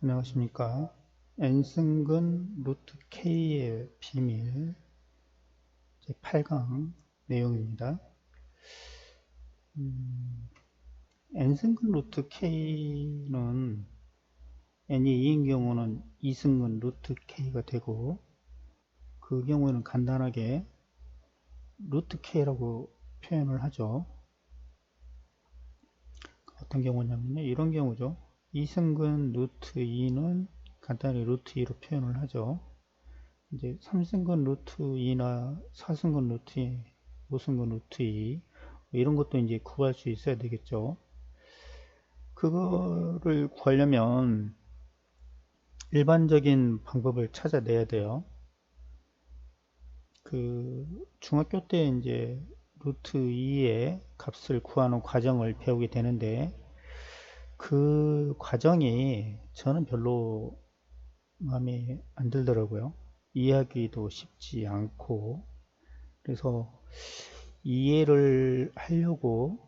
안녕하십니까. n승근 루트 k의 비밀 제8강 내용입니다. n승근 루트 k는 n이 2인 경우는 2승근 루트 k가 되고, 그 경우에는 간단하게 루트 k라고 표현을 하죠. 어떤 경우냐면요, 이런 경우죠. 2승근 루트 2는 간단히 루트 2로 표현을 하죠. 이제 3승근 루트 2나 4승근 루트 2, 5승근 루트 2 이런 것도 이제 구할 수 있어야 되겠죠. 그거를 구하려면 일반적인 방법을 찾아내야 돼요. 그 중학교 때 이제 루트 2의 값을 구하는 과정을 배우게 되는데, 그 과정이 저는 별로 마음에 안 들더라고요. 이해하기도 쉽지 않고, 그래서 이해를 하려고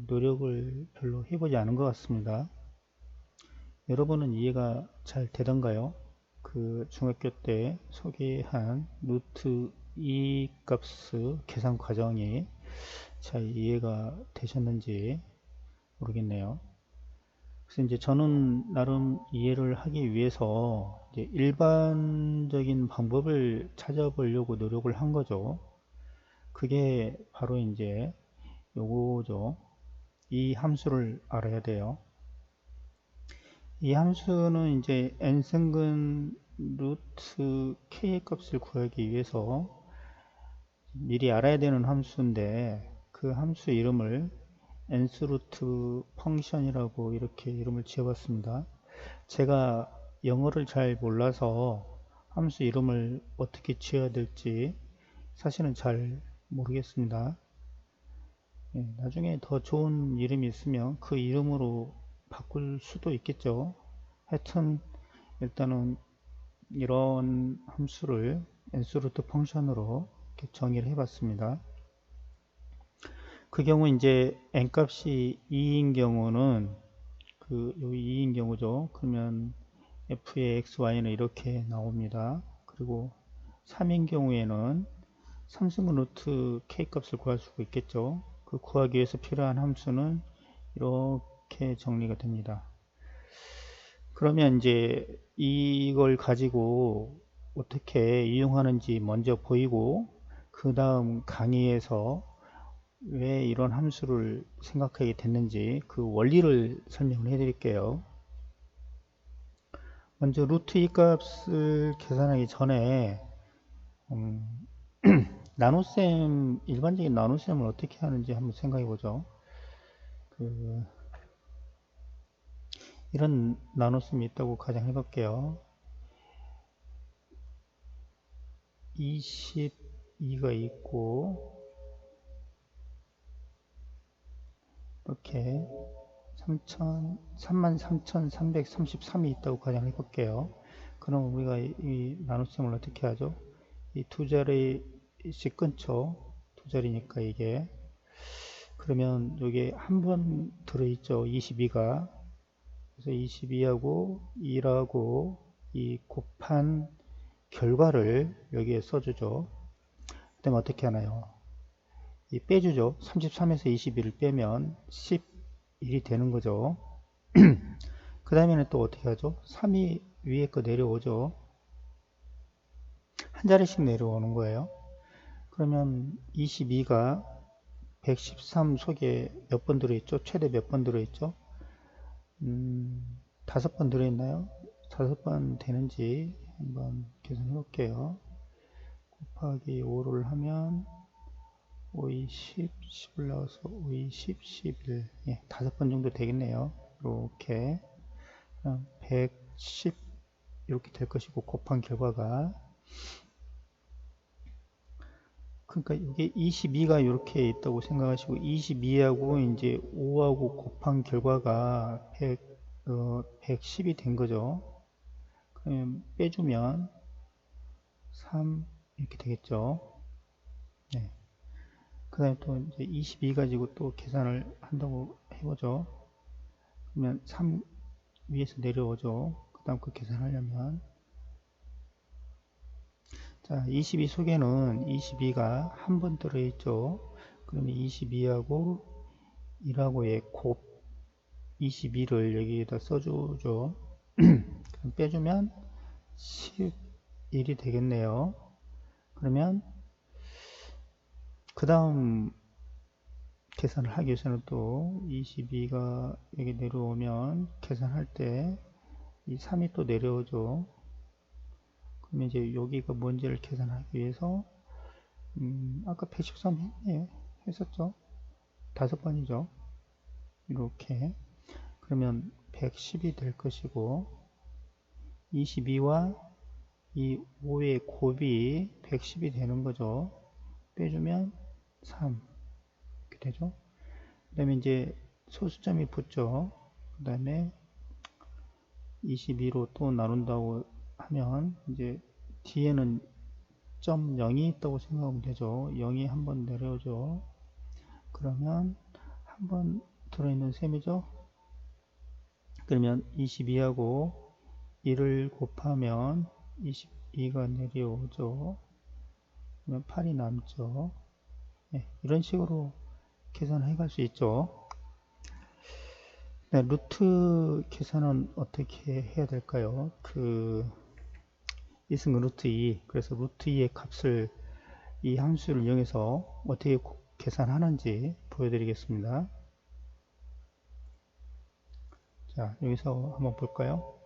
노력을 별로 해보지 않은 것 같습니다. 여러분은 이해가 잘 되던가요? 그 중학교 때 소개한 루트 2 값의 계산 과정이 잘 이해가 되셨는지 모르겠네요. 그래서 이제 저는 나름 이해를 하기 위해서 이제 일반적인 방법을 찾아보려고 노력을 한 거죠. 그게 바로 이제 요거죠. 이 함수를 알아야 돼요. 이 함수는 이제 n승근 루트 k의 값을 구하기 위해서 미리 알아야 되는 함수인데, 그 함수 이름을 n스루트 펑션이라고 이렇게 이름을 지어봤습니다. 제가 영어를 잘 몰라서 함수 이름을 어떻게 지어야 될지 사실은 잘 모르겠습니다. 나중에 더 좋은 이름이 있으면 그 이름으로 바꿀 수도 있겠죠. 하여튼 일단은 이런 함수를 n스루트 펑션으로 이렇게 정의를 해봤습니다. 그 경우 이제 n값이 2인 경우는 여기 2인 경우죠. 그러면 f의 xy는 이렇게 나옵니다. 그리고 3인 경우에는 3승근 루트 k 값을 구할 수가 있겠죠. 그 구하기 위해서 필요한 함수는 이렇게 정리가 됩니다. 그러면 이제 이걸 가지고 어떻게 이용하는지 먼저 보이고, 그 다음 강의에서 왜 이런 함수를 생각하게 됐는지 그 원리를 설명을 해 드릴게요. 먼저 루트 2 값을 계산하기 전에 음, 나눗셈, 일반적인 나눗셈을 어떻게 하는지 한번 생각해 보죠. 이런 나눗셈이 있다고 가정해 볼게요. 22가 있고, 이렇게 33,333이 있다고 가정해 볼게요. 그럼 우리가 이 나눗셈을 어떻게 하죠? 이 두 자리씩 끊죠. 두 자리니까 이게. 그러면 여기 한 번 들어있죠. 22가. 그래서 22하고 2하고 이 곱한 결과를 여기에 써주죠. 그 다음에 어떻게 하나요? 이 빼주죠. 33에서 21을 빼면 11이 되는 거죠. 그 다음에는 또 어떻게 하죠? 3이 위에 거 내려오죠. 한 자리씩 내려오는 거예요. 그러면 22가 113 속에 몇 번 들어있죠? 최대 몇 번 들어있죠? 5번 들어있나요? 5번 되는지 한번 계산해 볼게요. 곱하기 5를 하면 5, 2, 10, 10을 나와서 5, 2, 10, 11. 예, 5번 정도 되겠네요. 이렇게 110 이렇게 될 것이고, 곱한 결과가, 그러니까 이게 22가 이렇게 있다고 생각하시고 22하고 이제 5하고 곱한 결과가 110이 된 거죠. 그럼 빼주면 3 이렇게 되겠죠. 네. 그 다음에 또 이제 22 가지고 또 계산을 한다고 해보죠. 그러면 3 위에서 내려오죠. 그 다음 그 계산하려면. 자, 22 속에는 22가 한 번 들어있죠. 그러면 22하고 1하고의 곱 22를 여기에다 써주죠. 그럼 빼주면 11이 되겠네요. 그러면 그 다음 계산을 하기 위해서는 또 22가 여기 내려오면 계산할 때 이 3이 또 내려오죠. 그러면 이제 여기가 뭔지를 계산하기 위해서 아까 113 했네요. 했었죠. 5번이죠. 이렇게 그러면 110이 될 것이고 22와 이 5의 곱이 110이 되는 거죠. 빼주면 3 이렇게 되죠. 그 다음에 이제 소수점이 붙죠. 그 다음에 22로 또 나눈다고 하면 이제 뒤에는 점 0이 있다고 생각하면 되죠. 0이 한번 내려오죠. 그러면 한번 들어있는 셈이죠. 그러면 22하고 1을 곱하면 22가 내려오죠. 그러면 8이 남죠. 네, 이런 식으로 계산해 갈 수 있죠. 네, 루트 계산은 어떻게 해야 될까요? 이승은 루트 2, 그래서 루트 2의 값을 이 함수를 이용해서 어떻게 계산하는지 보여드리겠습니다. 자, 여기서 한번 볼까요?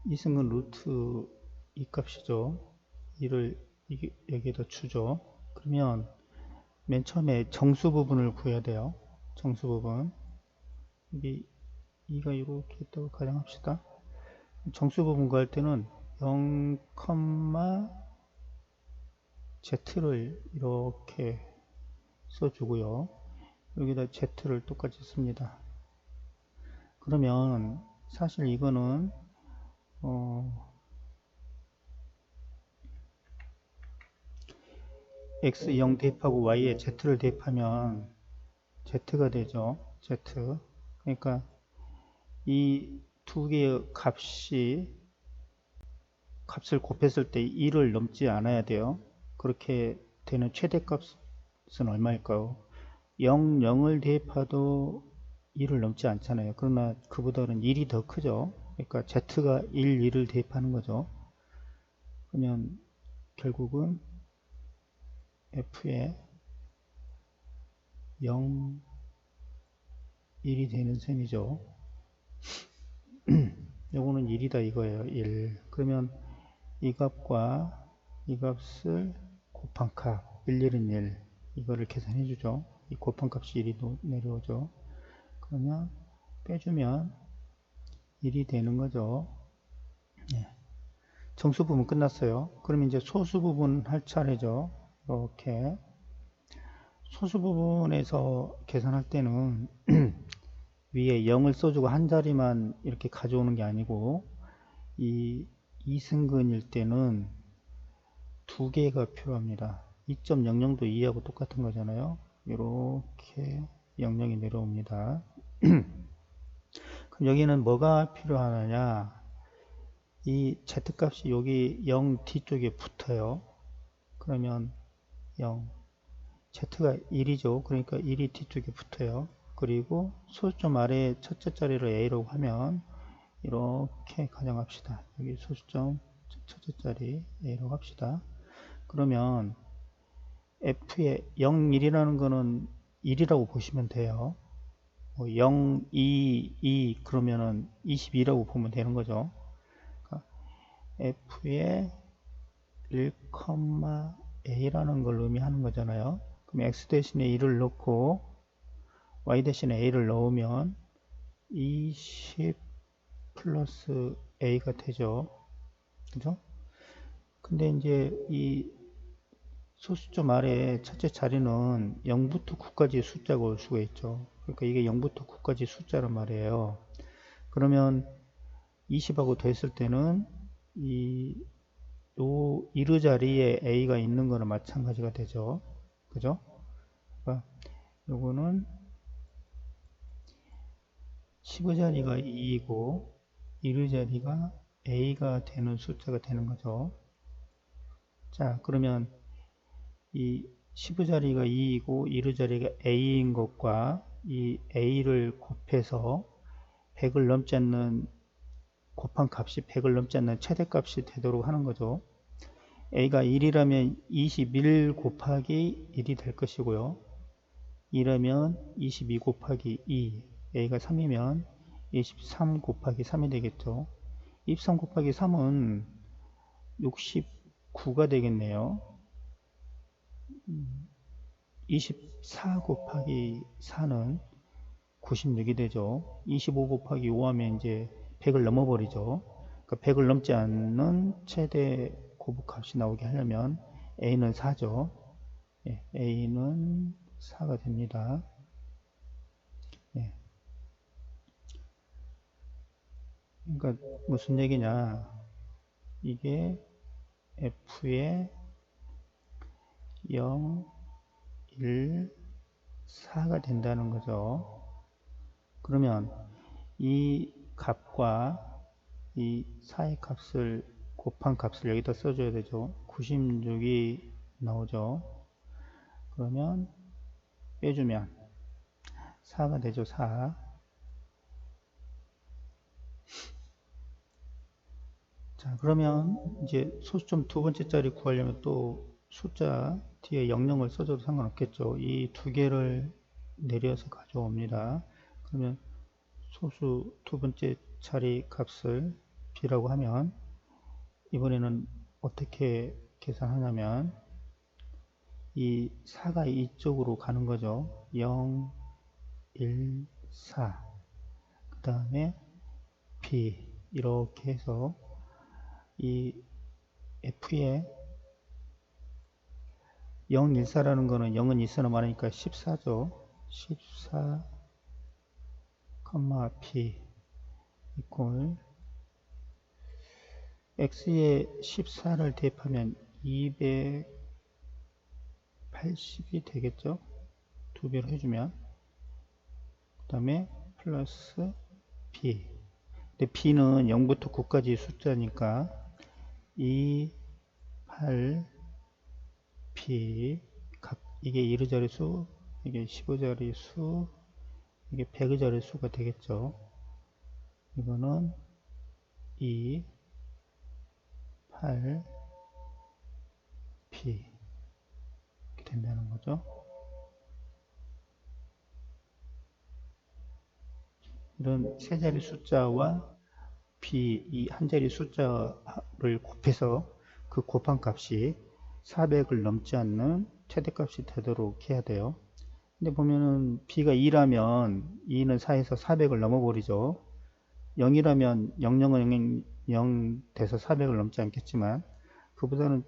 이승은 루트 2 값이죠. 2를 여기에다 주죠. 그러면 맨 처음에 정수 부분을 구해야 돼요. 정수 부분. 여기 2가 이렇게 있다고 가정합시다. 정수 부분 구할 때는 0, Z를 이렇게 써주고요. 여기다 Z를 똑같이 씁니다. 그러면 사실 이거는 X 0 대입하고 Y에 Z를 대입하면 Z가 되죠. Z. 그러니까 이 두 개의 값을 곱했을 때 2를 넘지 않아야 돼요. 그렇게 되는 최대값은 얼마일까요? 0, 0을 대입해도 2를 넘지 않잖아요. 그러나 그보다는 1이 더 크죠. 그러니까 Z가 1, 2를 대입하는 거죠. 그러면 결국은 F에 0, 1이 되는 셈이죠. 요거는 1이다 이거예요. 1. 그러면 이 값과 이 값을 곱한 값 1, 1은 1 이거를 계산해 주죠. 이 곱한 값이 1이 내려오죠. 그러면 빼주면 1이 되는 거죠. 네. 정수 부분 끝났어요. 그러면 이제 소수 부분 할 차례죠. 이렇게 소수 부분에서 계산할 때는 위에 0을 써주고 한 자리만 이렇게 가져오는 게 아니고 이 이승근일 때는 두 개가 필요합니다. 2.00도 2하고 똑같은 거잖아요. 이렇게 00이 내려옵니다. 그럼 여기는 뭐가 필요하느냐? 이 z값이 여기 0 뒤쪽에 붙어요. 그러면 0 z가 1이죠. 그러니까 1이 뒤쪽에 붙어요. 그리고 소수점 아래 첫째 자리를 a라고 하면 이렇게 가정합시다. 여기 소수점 첫째 자리 a라고 합시다. 그러면 f의 0, 1이라는 거는 1이라고 보시면 돼요. 0, 2, 2 그러면은 22라고 보면 되는 거죠. 그러니까 f의 1, a라는 걸 의미하는 거잖아요. 그럼 x 대신에 1을 넣고 y 대신에 a를 넣으면 20 플러스 a가 되죠. 그죠? 근데 이제 이 소수점 아래 첫째 자리는 0부터 9까지 숫자가 올 수가 있죠. 그러니까 이게 0부터 9까지 숫자란 말이에요. 그러면 20하고 더했을 때는 요 이르 자리에 a가 있는 거는 마찬가지가 되죠. 그죠? 그러니까 요거는 15 자리가 2이고 1의 자리가 a가 되는 숫자가 되는 거죠. 자, 그러면 이 15 자리가 2이고 1의 자리가 a인 것과 이 a를 곱해서 100을 넘지 않는 곱한 값이 100을 넘지 않는 최대값이 되도록 하는 거죠. a가 1이라면 21 곱하기 1이 될 것이고요. 2라면 22 곱하기 2, a가 3이면 23 곱하기 3이 되겠죠. 23 곱하기 3은 69가 되겠네요. 24 곱하기 4는 96이 되죠. 25 곱하기 5 하면 이제 100을 넘어버리죠. 그러니까 100을 넘지 않는 최대 고부값이 나오게 하려면 a는 4죠. 예, a는 4가 됩니다. 예. 그러니까 무슨 얘기냐? 이게 f의 0, 1, 4가 된다는 거죠. 그러면 이 값과 이 4의 값을 곱한 값을 여기다 써줘야 되죠. 96이 나오죠. 그러면 빼주면 4가 되죠. 4. 자, 그러면 이제 소수점 두 번째 자리 구하려면 또 숫자 뒤에 00을 써줘도 상관없겠죠. 이 두 개를 내려서 가져옵니다. 그러면 소수 두 번째 자리 값을 b라고 하면 이번에는 어떻게 계산하냐면 이 4가 이쪽으로 가는 거죠. 0, 1, 4. 그 다음에 b 이렇게 해서 이 f의 0, 1, 4라는 거는 0은 있으나 많으니까 14죠. 14, p 이꼴 x에 14를 대입하면 280이 되겠죠. 두 배로 해주면 그 다음에 플러스 b. 근데 b는 0부터 9까지 숫자니까 2, 8, b 이게 1의 자릿수, 이게 15 자릿수, 이게 100의 자릿수가 되겠죠. 이거는 2, 8, b 이렇게 된다는 거죠. 이런 세 자리 숫자와 b 이 한 자리 숫자를 곱해서 그 곱한 값이 400을 넘지 않는 최대값이 되도록 해야 돼요. 근데 보면은 b가 2라면 2는 4에서 400을 넘어버리죠. 0이라면 00은 0 돼서 400을 넘지 않겠지만 그보다는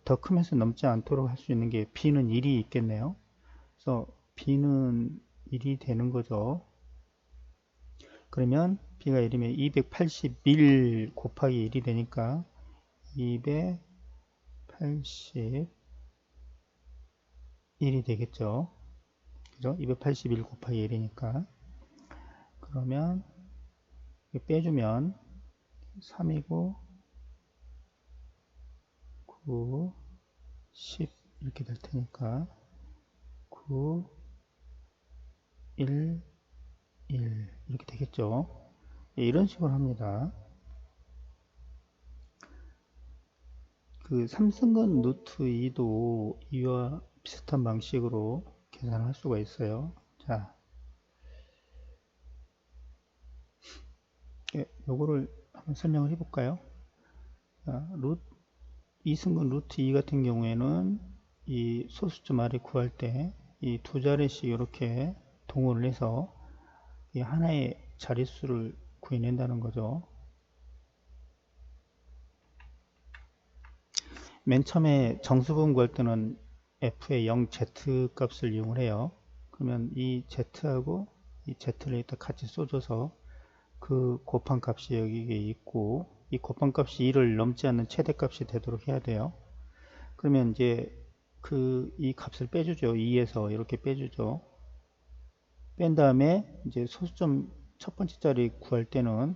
더 크면서 넘지 않도록 할 수 있는 게 b는 1이 있겠네요. 그래서 b는 1이 되는 거죠. 그러면 b가 1이면 281 곱하기 1이 되니까 281이 되겠죠. 그죠? 281 곱하기 1이니까. 그러면 빼주면 3이고 9, 10 이렇게 될 테니까 9, 1, 1 이렇게 되겠죠. 이런 식으로 합니다. 그 삼승근 루트 2도 이와 비슷한 방식으로 계산할 수가 있어요. 자, 요거를 한번 설명을 해볼까요? 자, 2승근 루트 2 같은 경우에는 이 소수점 아래 구할 때 이 두 자리씩 이렇게 동원을 해서 이 하나의 자릿수를 구해낸다는 거죠. 맨 처음에 정수분 구할 때는 f의 0z 값을 이용을 해요. 그러면 이 z하고 이 z를 일단 같이 써줘서 그 곱한 값이 여기에 있고 이 곱한 값이 1을 넘지 않는 최대값이 되도록 해야 돼요. 그러면 이제 이 값을 빼주죠. 2에서 이렇게 빼주죠. 뺀 다음에 이제 소수점 첫 번째 자리 구할 때는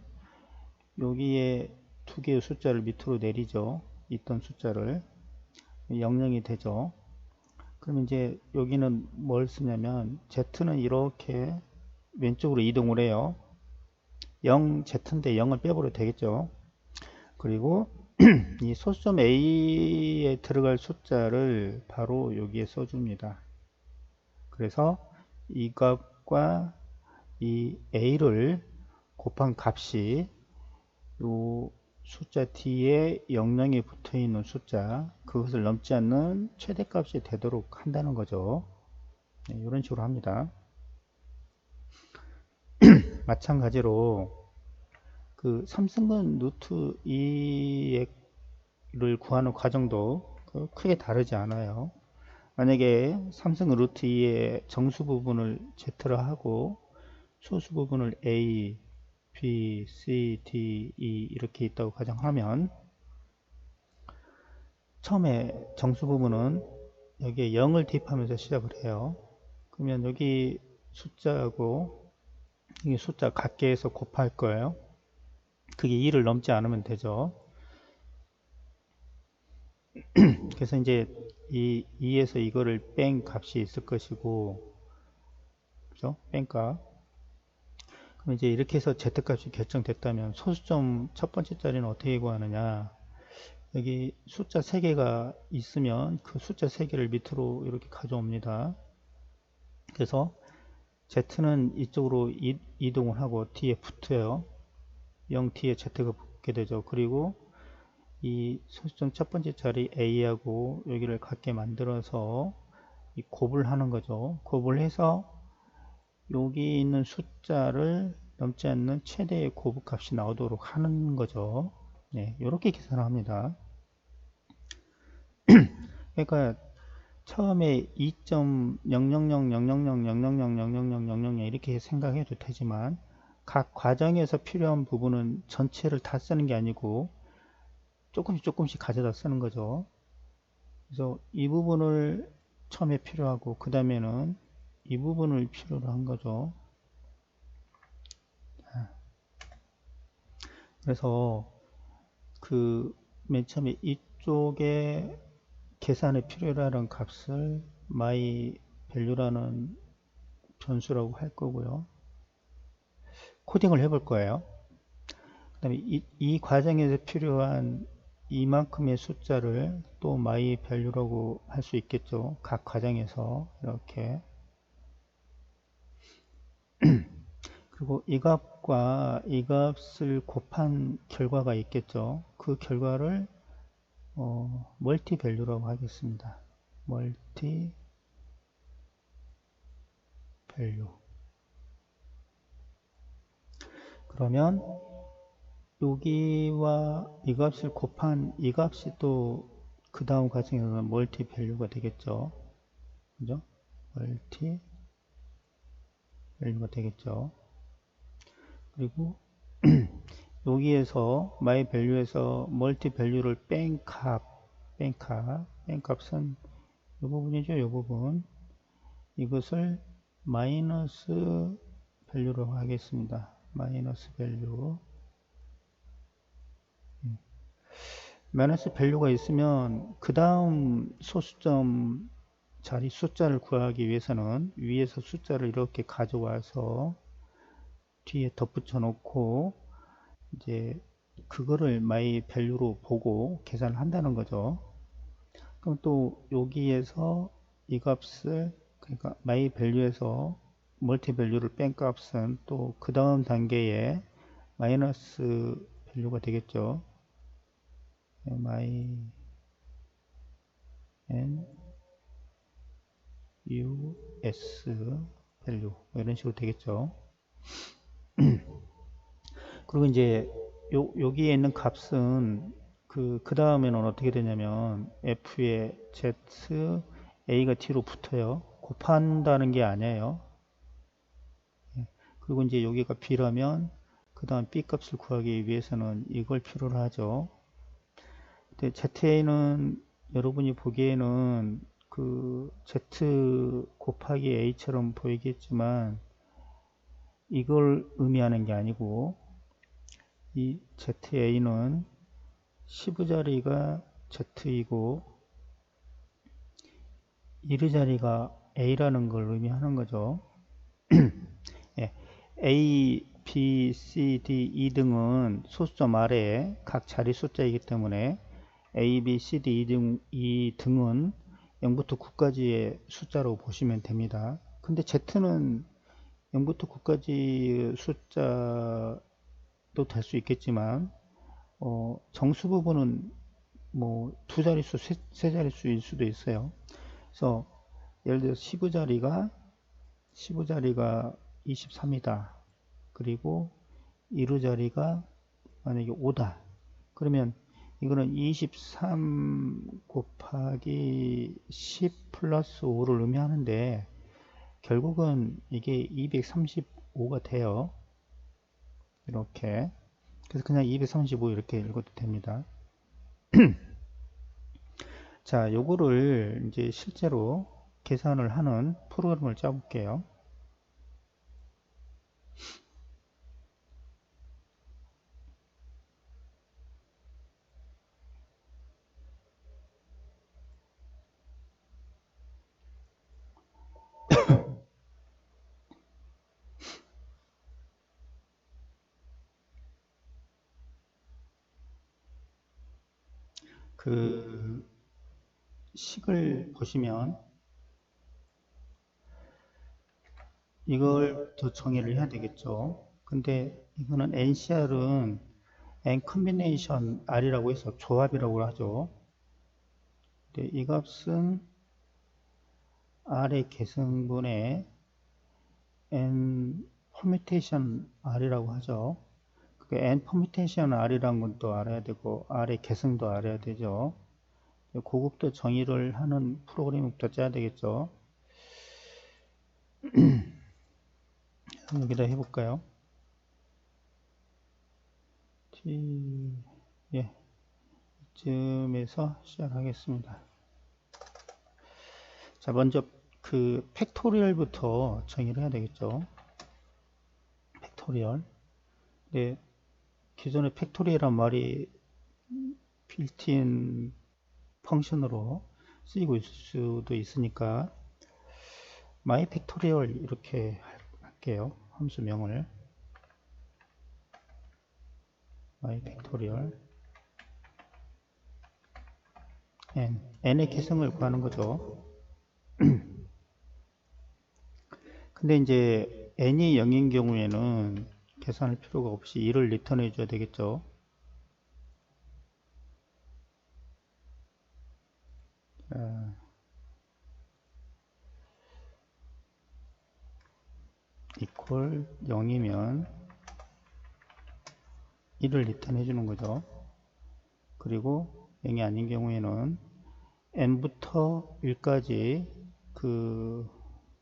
여기에 두 개의 숫자를 밑으로 내리죠. 있던 숫자를 00이 되죠. 그럼 이제 여기는 뭘 쓰냐면 Z는 이렇게 왼쪽으로 이동을 해요. 0 Z인데 0을 빼버려도 되겠죠. 그리고 이 소수점 A에 들어갈 숫자를 바로 여기에 써줍니다. 그래서 이 값과 이 A를 곱한 값이 요 숫자 D에 00이 붙어 있는 숫자, 그것을 넘지 않는 최대값이 되도록 한다는 거죠. 네, 이런 식으로 합니다. 마찬가지로 그 삼승근 루트 2를 구하는 과정도 크게 다르지 않아요. 만약에 삼승근 루트 2의 정수 부분을 Z로 하고 소수 부분을 A, B, C, D, E 이렇게 있다고 가정하면 처음에 정수 부분은 여기에 0을 대입하면서 시작을 해요. 그러면 여기 숫자하고 이 숫자 같게 해서 곱할 거예요. 그게 2를 넘지 않으면 되죠. 그래서 이제 이 2에서 이거를 뺀 값이 있을 것이고, 그죠? 뺀 값. 그럼 이제 이렇게 해서 Z값이 결정됐다면 소수점 첫 번째 자리는 어떻게 구하느냐? 여기 숫자 3개가 있으면 그 숫자 3개를 밑으로 이렇게 가져옵니다. 그래서 Z는 이쪽으로 이동을 하고 뒤에 붙어요. 0 뒤에 Z가 붙게 되죠. 그리고 이 소수점 첫 번째 자리 A하고 여기를 같게 만들어서 이 곱을 하는 거죠. 곱을 해서 여기 있는 숫자를 넘지 않는 최대의 곱값이 나오도록 하는 거죠. 네, 이렇게 계산을 합니다. 그러니까 처음에 2.000000000000000 이렇게 생각해도 되지만 각 과정에서 필요한 부분은 전체를 다 쓰는 게 아니고 조금씩 가져다 쓰는 거죠. 그래서 이 부분을 처음에 필요하고 그 다음에는 이 부분을 필요로 한 거죠. 그래서 그 맨 처음에 이쪽에 계산에 필요로 하는 값을 my value라는 변수라고 할 거고요. 코딩을 해볼 거예요. 그 다음에 이 과정에서 필요한 이만큼의 숫자를 또 my value라고 할 수 있겠죠. 각 과정에서 이렇게. 그리고 이 값과 이 값을 곱한 결과가 있겠죠. 그 결과를 멀티 밸류라고 하겠습니다. 멀티 밸류. 그러면 여기와 이 값을 곱한 이 값이 또 그 다음 과정에서는 멀티 밸류가 되겠죠. 그죠? 멀티 밸류가 되겠죠. 그리고 여기에서 my value에서 멀티 밸류를 뺀 값은 이 부분이죠. 이 부분. 이것을 마이너스 밸류로 하겠습니다. 마이너스 밸류. 마이너스 밸류가 있으면 그 다음 소수점 자리 숫자를 구하기 위해서는 위에서 숫자를 이렇게 가져와서 뒤에 덧붙여 놓고 이제 그거를 my value로 보고 계산을 한다는 거죠. 그럼 또 여기에서 이 값을 그러니까 my value에서 멀티 밸류를 뺀 값은 또 그 다음 단계에 마이너스 밸류가 되겠죠. my n u s 밸류 이런 식으로 되겠죠. 그리고 이제 여기에 있는 값은 그 다음에는 어떻게 되냐면 f에 z a가 t로 붙어요. 곱한다는 게 아니에요. 그리고 이제 여기가 b라면 그 다음 b 값을 구하기 위해서는 이걸 필요로 하죠. 근데 za는 여러분이 보기에는 그 z 곱하기 a처럼 보이겠지만 이걸 의미하는 게 아니고 이 ZA는 10자리가 Z이고 1자리가 A라는 걸 의미하는 거죠. 예, A, B, C, D, E 등은 소수점 아래에 각 자리 숫자이기 때문에 A, B, C, D, E 등은 0부터 9까지의 숫자로 보시면 됩니다. 근데 Z는 0부터 9까지 숫자도 될 수 있겠지만 정수 부분은 뭐 두 자릿수, 세 자릿수일 수도 있어요. 그래서 예를 들어 15자리가 23이다. 그리고 1루 자리가 만약에 5다. 그러면 이거는 23 곱하기 10 플러스 5를 의미하는데 결국은 이게 235가 돼요. 이렇게. 그래서 그냥 235 이렇게 읽어도 됩니다. 자, 요거를 이제 실제로 계산을 하는 프로그램을 짜볼게요. 그 식을 보시면 이걸 더 정의를 해야 되겠죠. 근데 이거는 NCR은 N 컨비네이션 R이라고 해서 조합이라고 하죠. 근데 이 값은 R의 계승분의 N 퍼뮤테이션 R이라고 하죠. 그 N 퍼뮤테이션 R이라는 건 또 알아야 되고 R의 계승도 알아야 되죠. 그것도 정의를 하는 프로그램부터 짜야 되겠죠. 여기다 해볼까요? 예, 이쯤에서 시작하겠습니다. 자, 먼저 그 팩토리얼부터 정의를 해야 되겠죠. 팩토리얼. 네, 기존의 팩토리얼이란 말이 빌트인 펑션으로 쓰이고 있을 수도 있으니까 my 팩토리얼 이렇게 할게요. 함수명을 my 팩토리얼 n의 계승을 구하는 거죠. 근데 이제 n이 0인 경우에는 계산할 필요가 없이 1을 리턴해 줘야 되겠죠. equal 0이면 1을 리턴해 주는 거죠. 그리고 0이 아닌 경우에는 n부터 1까지 그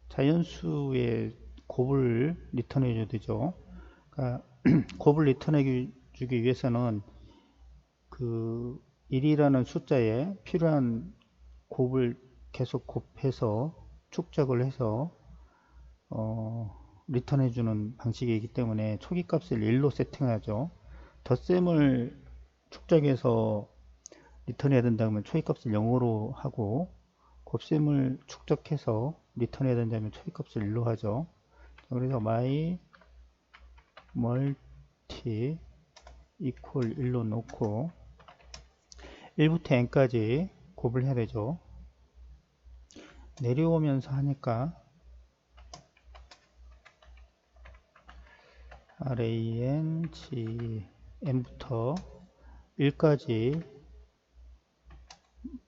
자연수의 곱을 리턴해 줘야 되죠. 그러니까 곱을 리턴해 주기 위해서는 그 1이라는 숫자에 필요한 곱을 계속 곱해서 축적을 해서 리턴해 주는 방식이기 때문에 초기 값을 1로 세팅하죠. 덧셈을 축적해서 리턴해야 된다면 초기 값을 0으로 하고 곱셈을 축적해서 리턴해야 된다면 초기 값을 1로 하죠. 그래서 my multi equal 1로 놓고 1부터 n까지 곱을 해야 되죠. 내려오면서 하니까 range n부터 1까지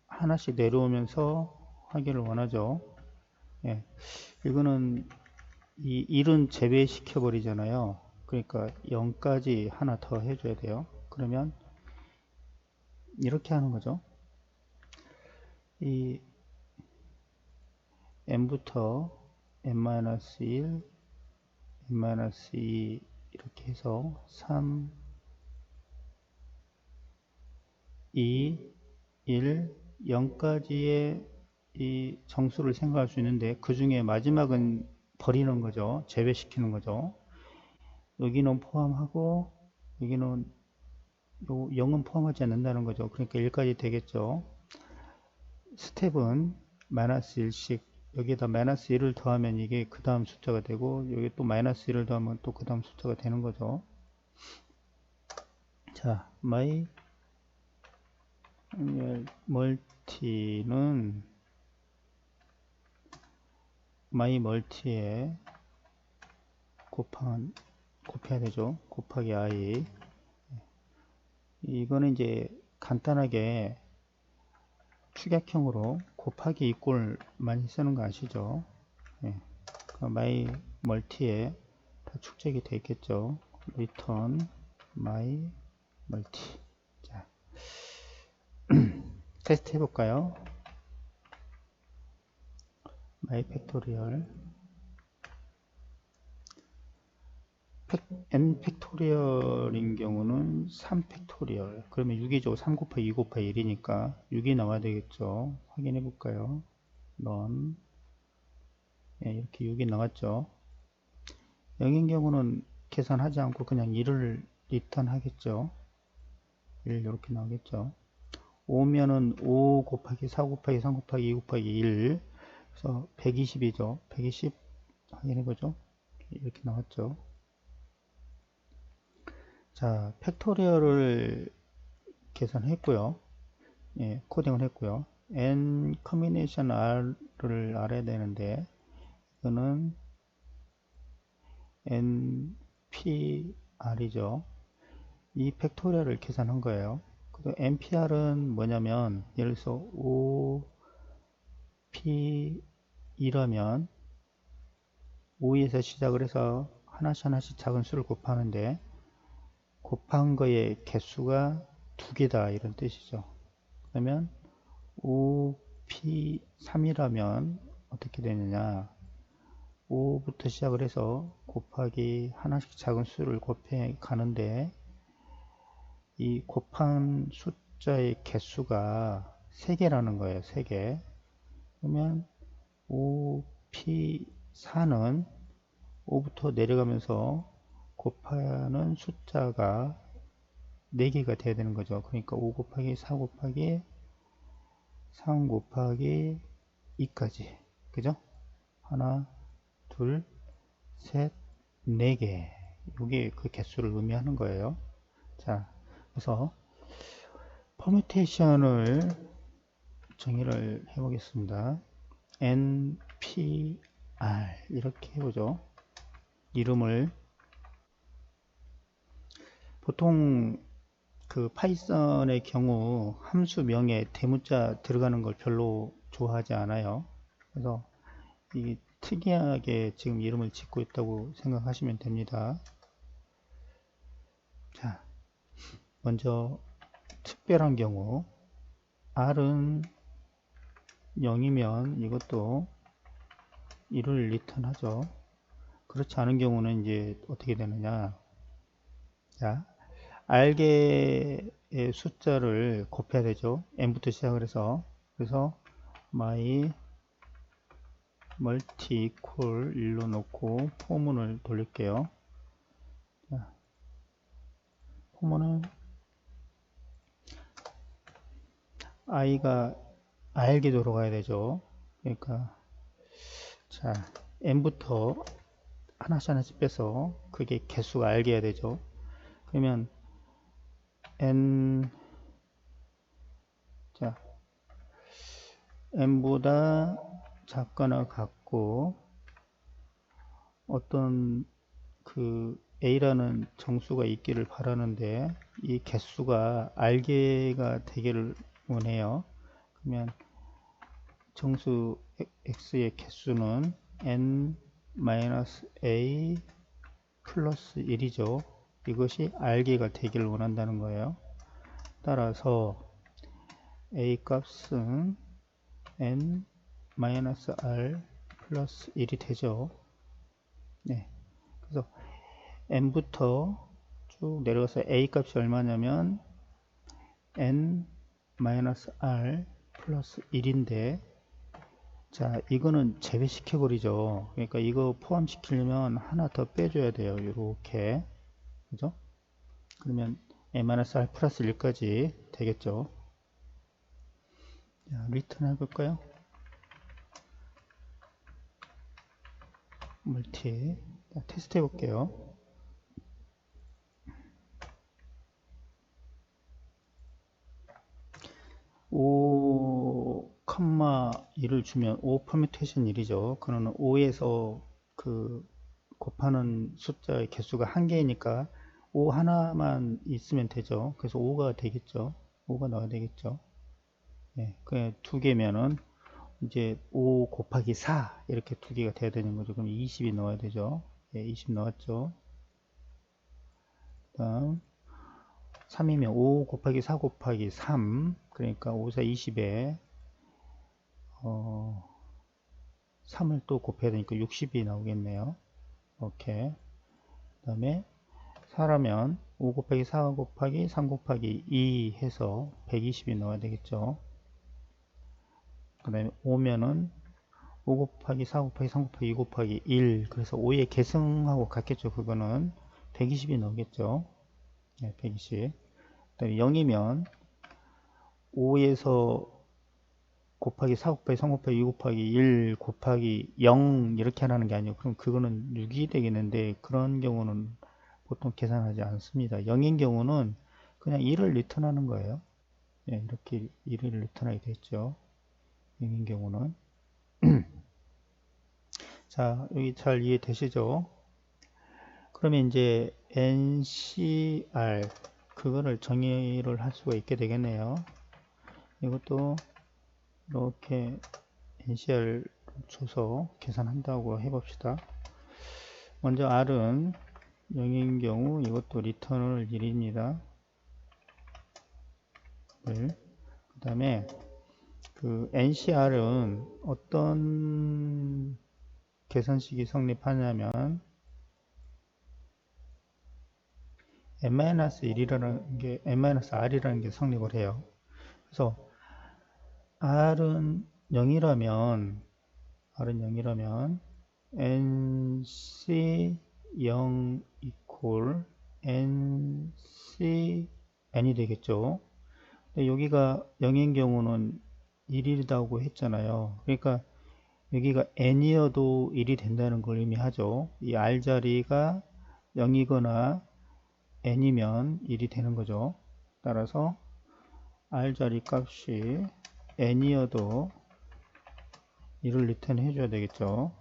하나씩 내려오면서 하기를 원하죠. 예, 이거는 이 1은 제외시켜 버리잖아요. 그러니까 0까지 하나 더 해줘야 돼요. 그러면 이렇게 하는 거죠. 이 n부터 n-1, n-2 이렇게 해서 3, 2, 1, 0까지의 이 정수를 생각할 수 있는데 그 중에 마지막은 버리는 거죠. 제외시키는 거죠. 여기는 포함하고 여기는 요 0은 포함하지 않는다는 거죠. 그러니까 1까지 되겠죠. 스텝은 마이너스 1씩 여기에다 마이너스 1을 더하면 이게 그 다음 숫자가 되고 여기 또 마이너스 1을 더하면 또 그 다음 숫자가 되는 거죠. 자, 멀티는 마이 멀티에 곱해야 되죠. 곱하기 i. 이거는 이제 간단하게 축약형으로 곱하기 이꼴 많이 쓰는 거 아시죠? 예. 마이 멀티에 다 축적이 되어 있겠죠. return 마이 멀티. 자, 테스트 해볼까요? 마이 팩토리얼 n 팩토리얼인 경우는 3 팩토리얼 그러면 6이죠. 3 곱하기 2 곱하기 1이니까 6이 나와야 되겠죠. 확인해 볼까요? 런 예, 이렇게 6이 나왔죠. 0인 경우는 계산하지 않고 그냥 1을 리턴 하겠죠. 1 이렇게 나오겠죠. 5면은 5 곱하기 4 곱하기 3 곱하기 2 곱하기 1 그래서 120이죠. 120 확인해 보죠. 이렇게 나왔죠. 자, 팩토리얼을 계산했고요. 예, 코딩을 했고요. n 커미네이션 r를 알아야 되는데 이거는 npr이죠. 이 팩토리얼을 계산한 거예요. npr은 뭐냐면 예를 들어서 5p2라면 5에서 시작을 해서 하나씩 작은 수를 곱하는데 곱한 거의 개수가 2개다 이런 뜻이죠. 그러면 5p3이라면 어떻게 되느냐 5부터 시작을 해서 곱하기 하나씩 작은 수를 곱해 가는데 이 곱한 숫자의 개수가 3개라는 거예요. 3개. 그러면 5p4는 5부터 내려가면서 곱하는 숫자가 4개가 돼야 되는 거죠. 그러니까 5 곱하기 4 곱하기 3 곱하기 2까지. 그죠? 하나, 둘, 셋, 4개. 이게 그 개수를 의미하는 거예요. 자, 그래서 퍼뮤테이션을 정의를 해보겠습니다. npr 이렇게 해보죠. 이름을 보통 그 파이썬의 경우 함수명에 대문자 들어가는 걸 별로 좋아하지 않아요. 그래서 이 특이하게 지금 이름을 짓고 있다고 생각하시면 됩니다. 자, 먼저 특별한 경우 r은 0이면 이것도 1을 리턴하죠. 그렇지 않은 경우는 이제 어떻게 되느냐. 자, r개의 숫자를 곱해야 되죠. n부터 시작을 해서. 그래서 my multi equal 1로 놓고 포문을 돌릴게요. 자, 포문은 i가 r개 들어가야 되죠. 그러니까 자 n부터 하나씩 빼서 그게 개수가 r개야 되죠. 그러면 n 자 n보다 작거나 같고 어떤 그 a라는 정수가 있기를 바라는데 이 개수가 r개가 되기를 원해요. 그러면 정수 x의 개수는 n-a 플러스 1이죠. 이것이 r개가 되기를 원한다는 거예요. 따라서 a 값은 n-r 플러스 1이 되죠. 네. 그래서 n부터 쭉 내려가서 a 값이 얼마냐면 n-r 플러스 1인데 자, 이거는 제외시켜 버리죠. 그러니까 이거 포함시키려면 하나 더 빼줘야 돼요. 이렇게. 그죠? 그러면 n-r 플러스 1까지 되겠죠. 자, 리턴 해볼까요? 멀티. 자, 테스트 해볼게요. 5,1을 주면 5 퍼뮤테이션 1이죠. 그러면 5에서 그 곱하는 숫자의 개수가 한 개이니까 5 하나만 있으면 되죠. 그래서 5가 되겠죠. 5가 나와야 되겠죠. 예, 그 두 개면은 이제 5 곱하기 4 이렇게 두 개가 돼야 되는 거죠. 그럼 20이 넣어야 되죠. 예, 20 넣었죠. 그다음 3이면 5 곱하기 4 곱하기 3 그러니까 5, 4, 20에 3을 또 곱해야 되니까 60이 나오겠네요. 오케이. 그 다음에 4라면 5 곱하기 4 곱하기 3 곱하기 2 해서 120이 넣어야 되겠죠. 그 다음에 5면은 5 곱하기 4 곱하기 3 곱하기 2 곱하기 1 그래서 5의 계승하고 같겠죠. 그거는 120이 나오겠죠. 네, 120. 그 다음에 0이면 5에서 곱하기 4 곱하기 3 곱하기 2 곱하기 1 곱하기 0 이렇게 하라는 게 아니고 그럼 그거는 6이 되겠는데 그런 경우는 보통 계산하지 않습니다. 0인 경우는 그냥 1을 리턴하는 거예요. 예, 이렇게 1을 리턴하게 됐죠. 0인 경우는 자, 여기 잘 이해되시죠? 그러면 이제 NCR 그거를 정의를 할 수가 있게 되겠네요. 이것도 이렇게 NCR 줘서 계산한다고 해봅시다. 먼저 R은 0인 경우 이것도 리턴을 1입니다. 그 다음에 그 NCR은 어떤 계산식이 성립하냐면 n-1이라는 게 n-r이라는 게 성립을 해요. 그래서 R은 0이라면 NC 0 equal NC n이 되겠죠. 근데 여기가 0인 경우는 1이라고 했잖아요. 그러니까 여기가 n이어도 1이 된다는 걸 의미하죠. 이 r 자리가 0이거나 n이면 1이 되는 거죠. 따라서 r 자리 값이 n이어도 1을 리턴 해줘야 되겠죠.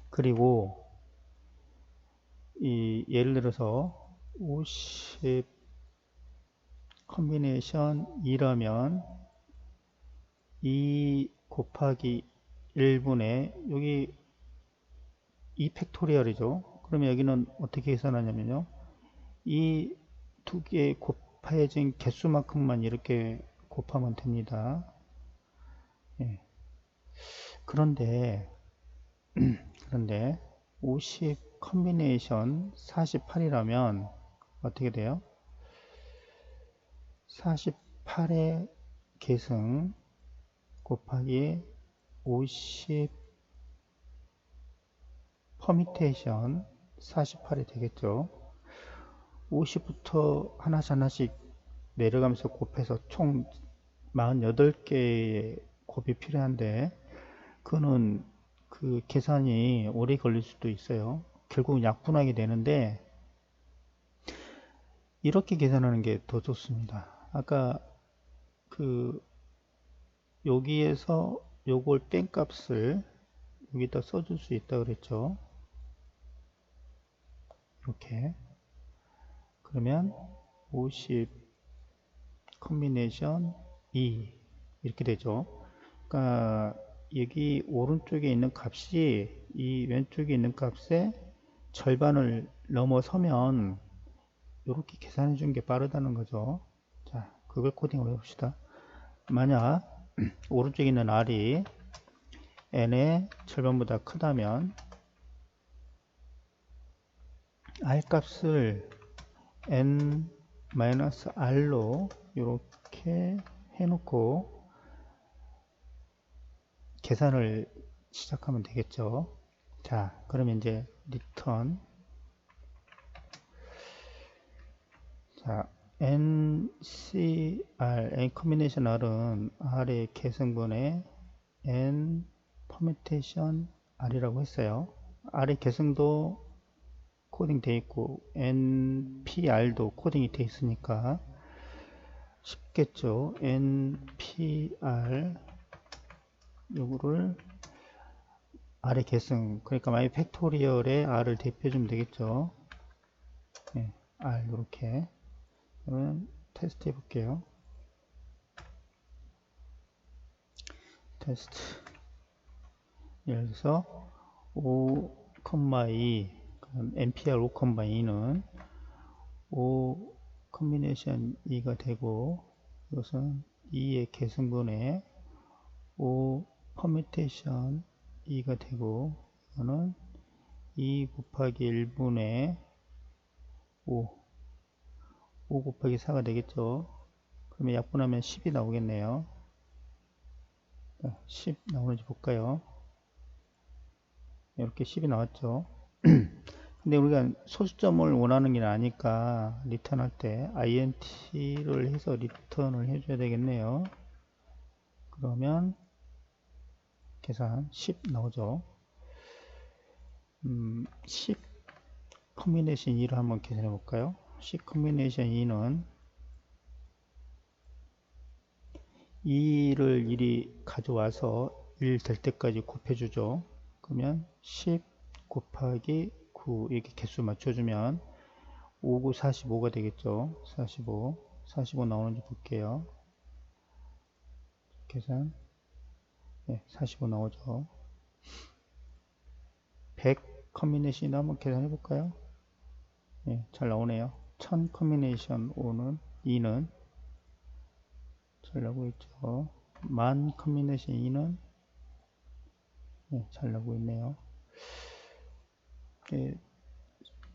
그리고 이 예를 들어서 50 컨비네이션 2라면 2 곱하기 1분의 여기 2 팩토리얼이죠. 그러면 여기는 어떻게 계산하냐면요. 이 두 개 곱해진 개수만큼만 이렇게 곱하면 됩니다. 예. 그런데 50 컨비네이션 48이라면 어떻게 돼요? 48의 계승 곱하기 50 퍼미테이션 48이 되겠죠. 50부터 하나씩 내려가면서 곱해서 총 48개의 곱이 필요한데 그거는 그 계산이 오래 걸릴 수도 있어요. 결국 약분하게 되는데 이렇게 계산하는 게 더 좋습니다. 아까 그 여기에서 요걸 뺀 값을 여기다 써줄 수 있다 그랬죠. 이렇게 그러면 50 컨비네이션 2 이렇게 되죠. 그러니까 여기 오른쪽에 있는 값이 이 왼쪽에 있는 값의 절반을 넘어서면 이렇게 계산해 주는 게 빠르다는 거죠. 자, 그걸 코딩을 해봅시다. 만약 오른쪽에 있는 r이 n의 절반보다 크다면 r 값을 n-r로 이렇게 해놓고 계산을 시작하면 되겠죠. 자, 그러면 이제 return. 자, n combination r은 r의 계승분의 n permutation r이라고 했어요. r의 계승도 코딩 돼 있고 npr도 코딩이 돼 있으니까 쉽겠죠. npr 요거를 r의 계승, 그러니까 마이 팩토리얼에 r을 대표해 주면 되겠죠. 네, r 이렇게. 그러면 테스트 해 볼게요. 테스트. 예를 들어서 5,2 npr 5,2는 5 컨비네이션 2가 되고, 이것은 2의 계승분의 5 퍼뮤테이션 2가 되고, 이거는 2 곱하기 1분의 5 곱하기 4가 되겠죠. 그러면 약분하면 10이 나오겠네요. 10 나오는지 볼까요? 이렇게 10이 나왔죠. 근데 우리가 소수점을 원하는 게 아니까 리턴 할 때 int를 해서 리턴을 해줘야 되겠네요. 그러면 계산 10 나오죠. 10 컨비네이션 2를 한번 계산해 볼까요? 10 컨비네이션 2는 2를 1이 가져와서 1 될 때까지 곱해주죠. 그러면 10 곱하기 9 이렇게 개수 맞춰주면 5, 9, 45가 되겠죠. 45 나오는지 볼게요. 계산. 네, 45 나오죠. 100 컨비네이션 한번 계산해 볼까요? 네, 잘 나오네요. 1000 컨비네이션 2는 잘 나오고 있죠. 10,000 컨비네이션 2는 네, 잘 나오고 있네요. 네,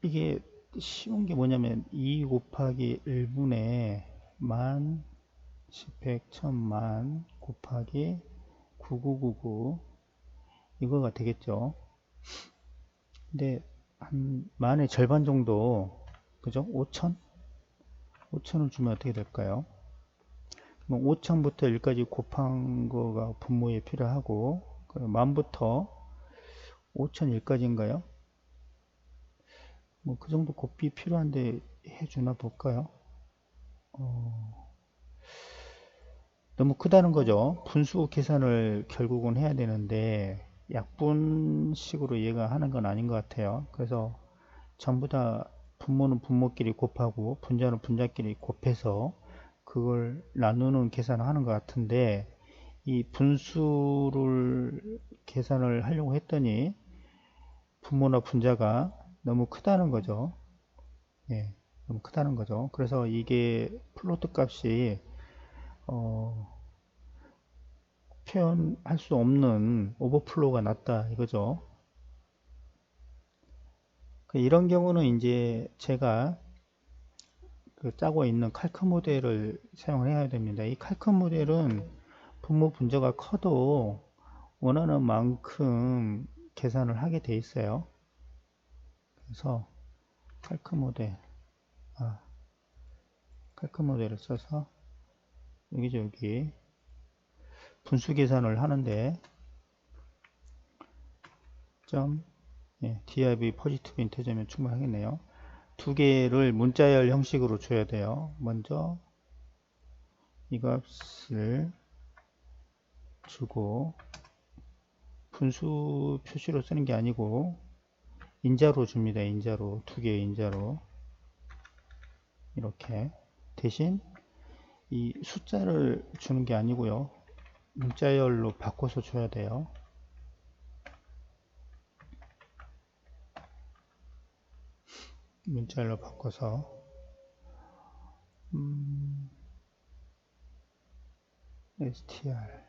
이게 쉬운 게 뭐냐면 2 곱하기 1분의 10,000, 10, 100, 1000만 곱하기 9999 이거가 되겠죠. 근데 한 만의 절반 정도, 그죠? 5,000을 주면 어떻게 될까요? 5,000부터 1까지 곱한 거가 분모에 필요하고, 그럼 만부터 5,001까지인가요? 뭐 그 정도 곱비 필요한데 해주나 볼까요? 너무 크다는 거죠. 분수 계산을 결국은 해야 되는데 약분식으로 얘가 하는 건 아닌 것 같아요. 그래서 전부 다 분모는 분모끼리 곱하고 분자는 분자끼리 곱해서 그걸 나누는 계산을 하는 것 같은데, 이 분수를 계산을 하려고 했더니 분모나 분자가 너무 크다는 거죠. 예, 너무 크다는 거죠. 그래서 이게 플로트 값이 표현할 수 없는 오버플로우가 났다 이거죠. 이런 경우는 이제 제가 짜고 있는 칼크 모델을 사용을 해야 됩니다. 이 칼크 모델은 분모 분자가 커도 원하는 만큼 계산을 하게 돼 있어요. 그래서 칼크 모델을 써서 여기 분수 계산을 하는데 div 포지티브 인테저면 충분하겠네요. 두 개를 문자열 형식으로 줘야 돼요. 먼저 이 값을 주고, 분수 표시로 쓰는 게 아니고 인자로 줍니다. 인자로, 두 개의 인자로 이렇게. 대신 이 숫자를 주는 게 아니고요, 문자열로 바꿔서 줘야 돼요. 문자열로 바꿔서 str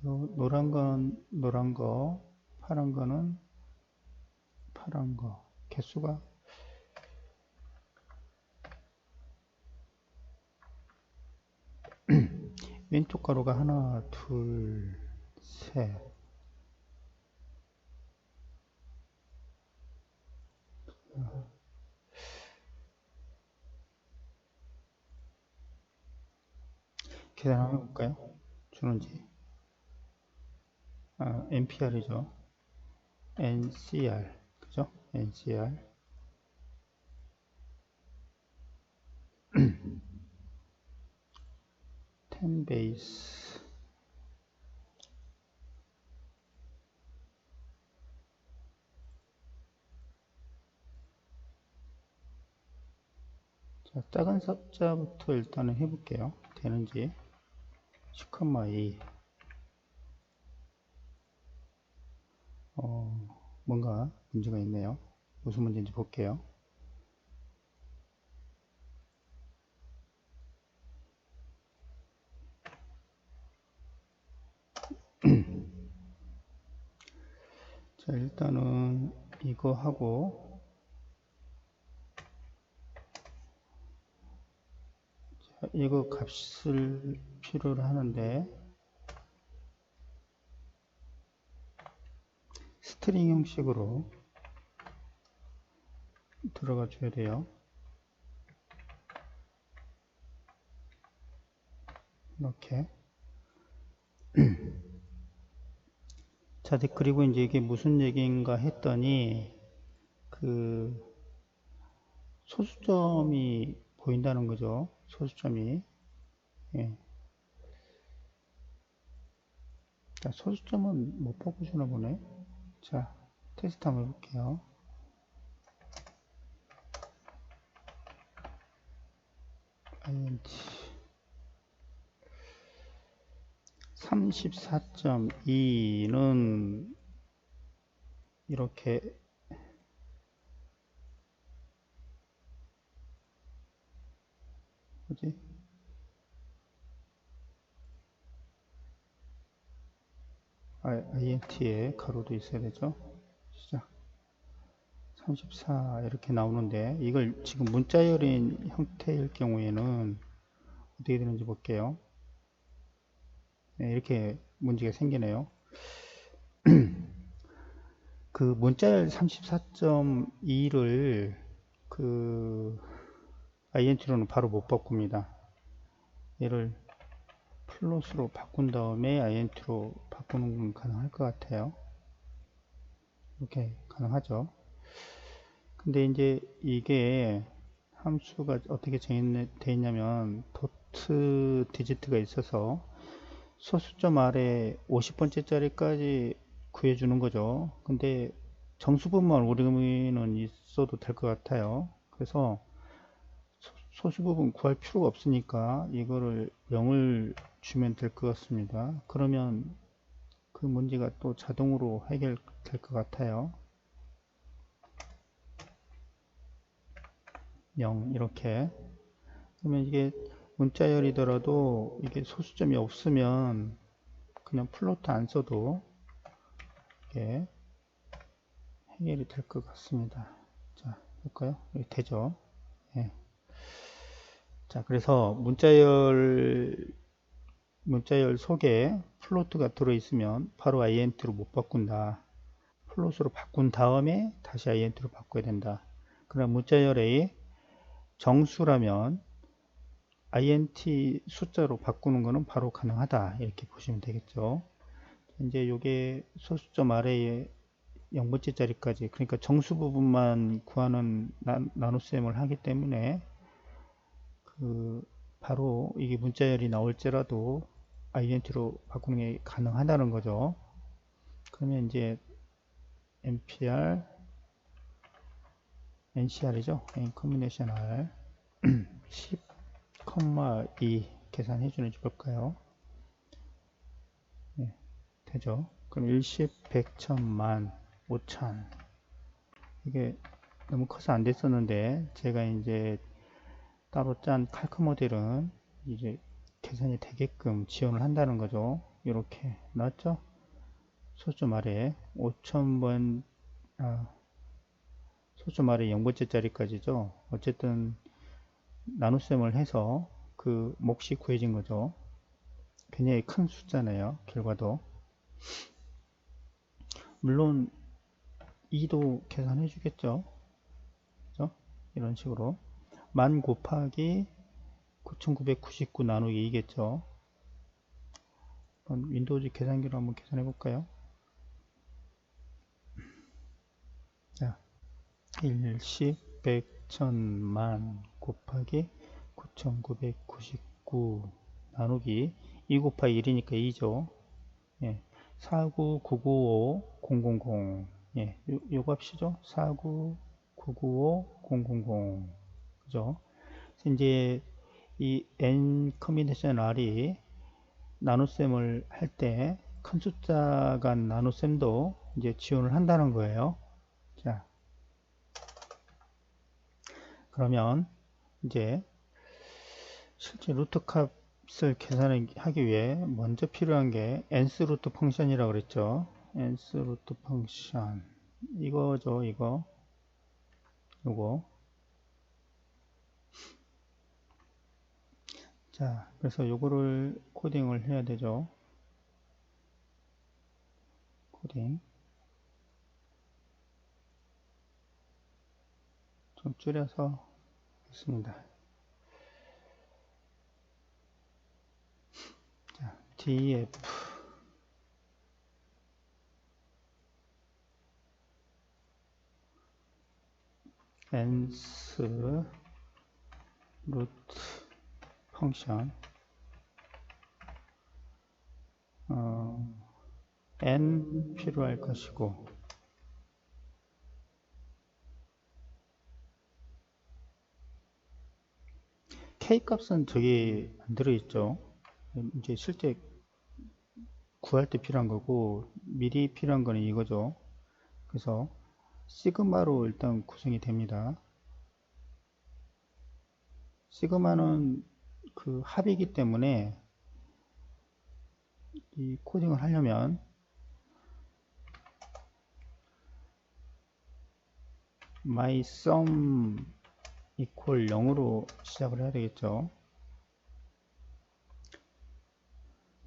더 노란 건 노란 거, 파란 거는 파란 거. 개수가 왼쪽 가로가 하나, 둘, 셋. 계산 한번 해볼까요? 주는지. NPR이죠. NCR. 그죠? NCR. 10 베이스. 자, 작은 숫자부터 일단은 해볼게요. 되는지. 10,2. 뭔가 문제가 있네요. 무슨 문제인지 볼게요. 자, 일단은 이거 하고, 자, 이거 값을 필요로 하는데, 스트링 형식으로 들어가 줘야 돼요. 이렇게. 자, 그리고 이제 이게 무슨 얘기인가 했더니, 그, 소수점이 보인다는 거죠. 소수점이. 예. 자, 소수점은 못 바꾸시나 보네. 자, 테스트 한번 해볼게요. int 34.2는 이렇게 뭐지? int에 가로도 있어야 되죠. 시작. 34 이렇게 나오는데 이걸 지금 문자열인 형태일 경우에는 어떻게 되는지 볼게요. 네, 이렇게 문제가 생기네요. 그 문자열 34.2를 그 int로는 바로 못 바꿉니다. 얘를 플롯으로 바꾼 다음에 int로 바꾸는 건 가능할 것 같아요. 이렇게 가능하죠. 근데 이제 이게 함수가 어떻게 되어 있냐면 도트 디지트가 있어서 소수점 아래 50번째 자리까지 구해주는 거죠. 근데 정수분만 우리는 있어도 될 것 같아요. 그래서 소수부분 구할 필요가 없으니까 이거를 0을 주면 될 것 같습니다. 그러면 그 문제가 또 자동으로 해결될 것 같아요. 0 이렇게. 그러면 이게 문자열이더라도 이게 소수점이 없으면 그냥 플로트 안 써도 이게 해결이 될 것 같습니다. 자, 볼까요? 여기 되죠? 예. 자, 그래서 문자열 속에 플로트가 들어있으면 바로 int로 못 바꾼다. 플롯으로 바꾼 다음에 다시 int로 바꿔야 된다. 그럼 문자열의 정수라면 int 숫자로 바꾸는 것은 바로 가능하다. 이렇게 보시면 되겠죠. 이제 이게 소수점 아래에 0번째 자리까지, 그러니까 정수 부분만 구하는 나눗셈을 하기 때문에 그 바로 이게 문자열이 나올지라도 int로 바꾸는 게 가능하다는 거죠. 그러면 이제 npr ncr이죠. n combination r 10,2 계산해 주는지 볼까요? 네, 되죠. 그럼 10, 100, 1000만, 5000. 이게 너무 커서 안 됐었는데 제가 이제 따로 짠 칼크 모델은 이제 계산이 되게끔 지원을 한다는 거죠. 이렇게 나왔죠? 소수 말에 5000번 소수 말에 0번째 자리까지죠. 어쨌든 나눗셈을 해서 그 몫이 구해진 거죠. 굉장히 큰 숫자네요. 결과도. 물론 2도 계산해 주겠죠. 그죠? 이런 식으로 10,000 곱하기 9,999 나누기 2겠죠. 윈도우즈 계산기로 한번 계산해 볼까요? 자, 1, 10, 100, 1000만 곱하기 9,999 나누기 2 곱하기 1이니까 2죠. 예, 49995 000. 예, 요거 합시죠. 49995 000. 그죠? 이제 이 n 커뮤니케이션 r이 나눗셈을 할 때 큰 숫자가 나눗셈도 이제 지원을 한다는 거예요. 자, 그러면 이제 실제 루트 값을 계산하기 위해 먼저 필요한 게 nth 루트 펑션이라고 그랬죠. nth 루트 펑션 이거죠. 요거. 자, 그래서 요거를 코딩을 해야 되죠. 코딩 좀 줄여서 했습니다. 자, df nth 루트 펑션 n 필요할 것이고 k 값은 저기 안 들어있죠. 이제 실제 구할 때 필요한 거고 미리 필요한 거는 이거죠. 그래서 시그마로 일단 구성이 됩니다. 시그마는 그 합이기 때문에 이 코딩을 하려면 mySum equal 0으로 시작을 해야 되겠죠.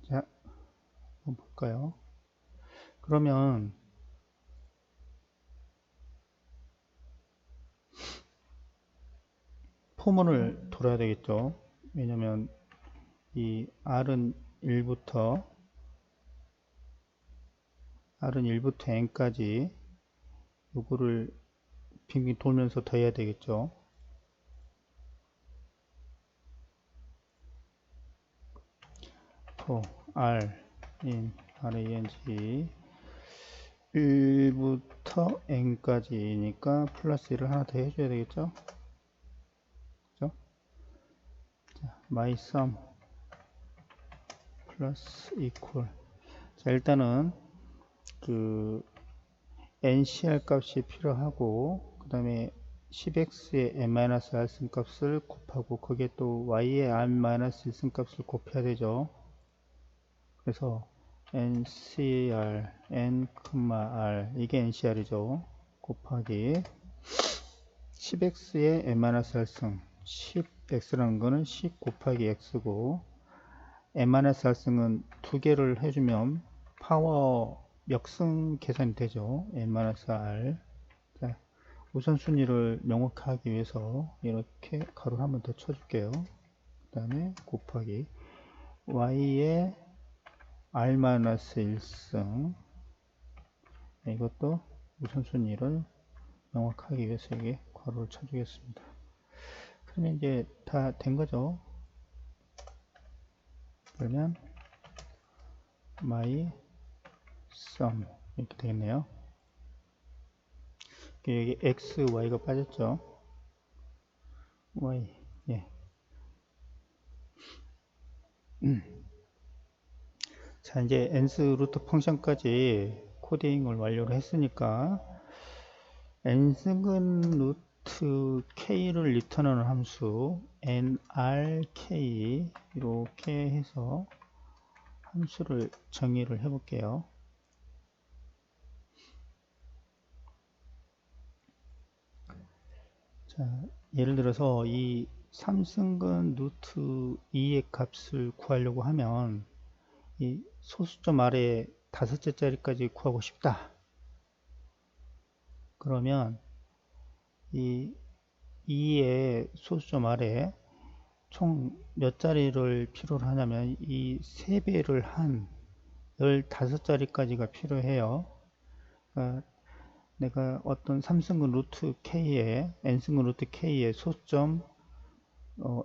자, 한번 볼까요? 그러면 포문을 돌아야 되겠죠. 왜냐면 이 R은 1부터 N까지 요거를 빙빙 돌면서 더해야 되겠죠. for R in range 1부터 n까지니까 플러스 1을 하나 더 해줘야 되겠죠. 그죠? 자, mySum 플러스 equal. 자, 일단은 그 ncr 값이 필요하고 그 다음에 10x의 n-r승 값을 곱하고 거기에 또 y의 r-1승 값을 곱해야 되죠. 그래서 ncr n,r 이게 ncr이죠. 곱하기 10x의 n-r승 10x라는 거는 10 곱하기 x고 n-r승은 두 개를 해주면 파워 역승 계산이 되죠. n-r. 자, 우선순위를 명확하게 하기 위해서 이렇게 가로를 한 번 더 쳐줄게요. 그 다음에 곱하기 y의 r-1승 이것도 우선순위를 명확하게 위해서 여기 괄호를 쳐주겠습니다. 그러면 이제 다 된 거죠. 그러면 my sum 이렇게 되겠네요. 여기 x, y가 빠졌죠. y, 예. 자, 이제 nth 루트 펑션까지 코딩을 완료를 했으니까 n승근 루트 k를 리턴하는 함수 nrk 이렇게 해서 함수를 정의를 해 볼게요. 자, 예를 들어서 이 삼승근 루트 2의 값을 구하려고 하면 이 소수점 아래 다섯째 자리까지 구하고 싶다. 그러면 이 2의 소수점 아래 총 몇 자리를 필요로 하냐면 이 3배를 한 15자리까지가 필요해요. 그러니까 내가 어떤 3승근 루트 k에 n승근 루트 k의 소수점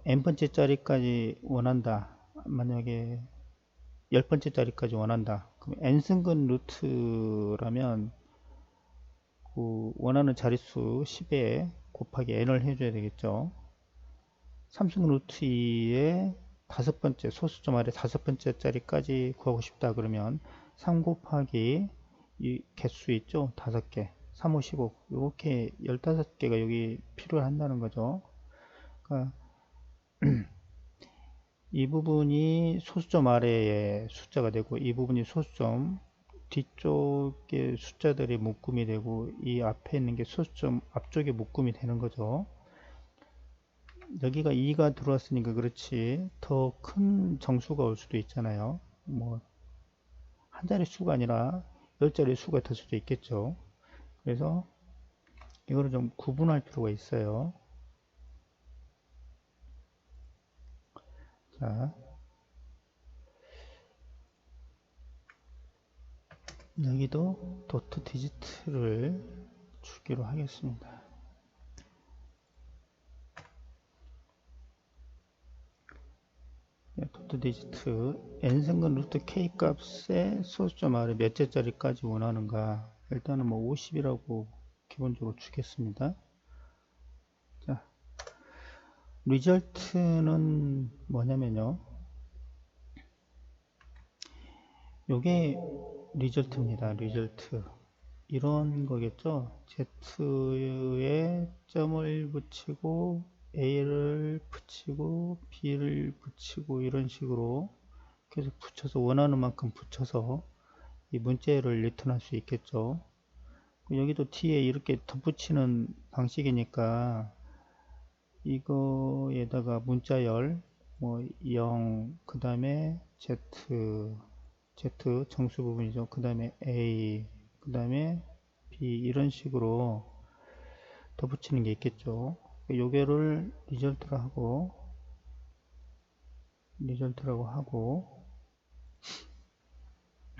n번째 자리까지 원한다. 만약에 10번째 자리까지 원한다. 그럼 n승근 루트라면 그 원하는 자릿수 10에 곱하기 n을 해줘야 되겠죠. 삼승근 루트 2의 다섯 번째 소수점 아래 다섯 번째 자리까지 구하고 싶다 그러면 3 곱하기 이 개수 있죠? 5개 3, 5, 15 이렇게 15개가 여기 필요한다는 거죠. 그러니까 이 부분이 소수점 아래의 숫자가 되고 이 부분이 소수점 뒤쪽의 숫자들이 묶음이 되고 이 앞에 있는 게 소수점 앞쪽에 묶음이 되는 거죠. 여기가 2가 들어왔으니까 그렇지 더 큰 정수가 올 수도 있잖아요. 뭐 한 자리 수가 아니라 10자리 수가 될 수도 있겠죠. 그래서 이거를 좀 구분할 필요가 있어요. 자, 여기도 도트 디지트를 주기로 하겠습니다. 도트 디지트 n승근 루트 k 값의 소수점 아래 몇째 자리까지 원하는가. 일단은 뭐 50이라고 기본적으로 주겠습니다. 자, 리절트는 뭐냐면요. 요게 리절트입니다. 리절트. 이런 거겠죠. Z에 점을 붙이고 A를 붙이고 B를 붙이고 이런 식으로 계속 붙여서 원하는 만큼 붙여서 이 문자열을 리턴할 수 있겠죠. 여기도 T에 이렇게 덧붙이는 방식이니까 이거에다가 문자열 뭐 0, 그 다음에 Z 정수 부분이죠. 그 다음에 A, 그 다음에 B 이런 식으로 덧붙이는 게 있겠죠. 요게를 리절트라고 하고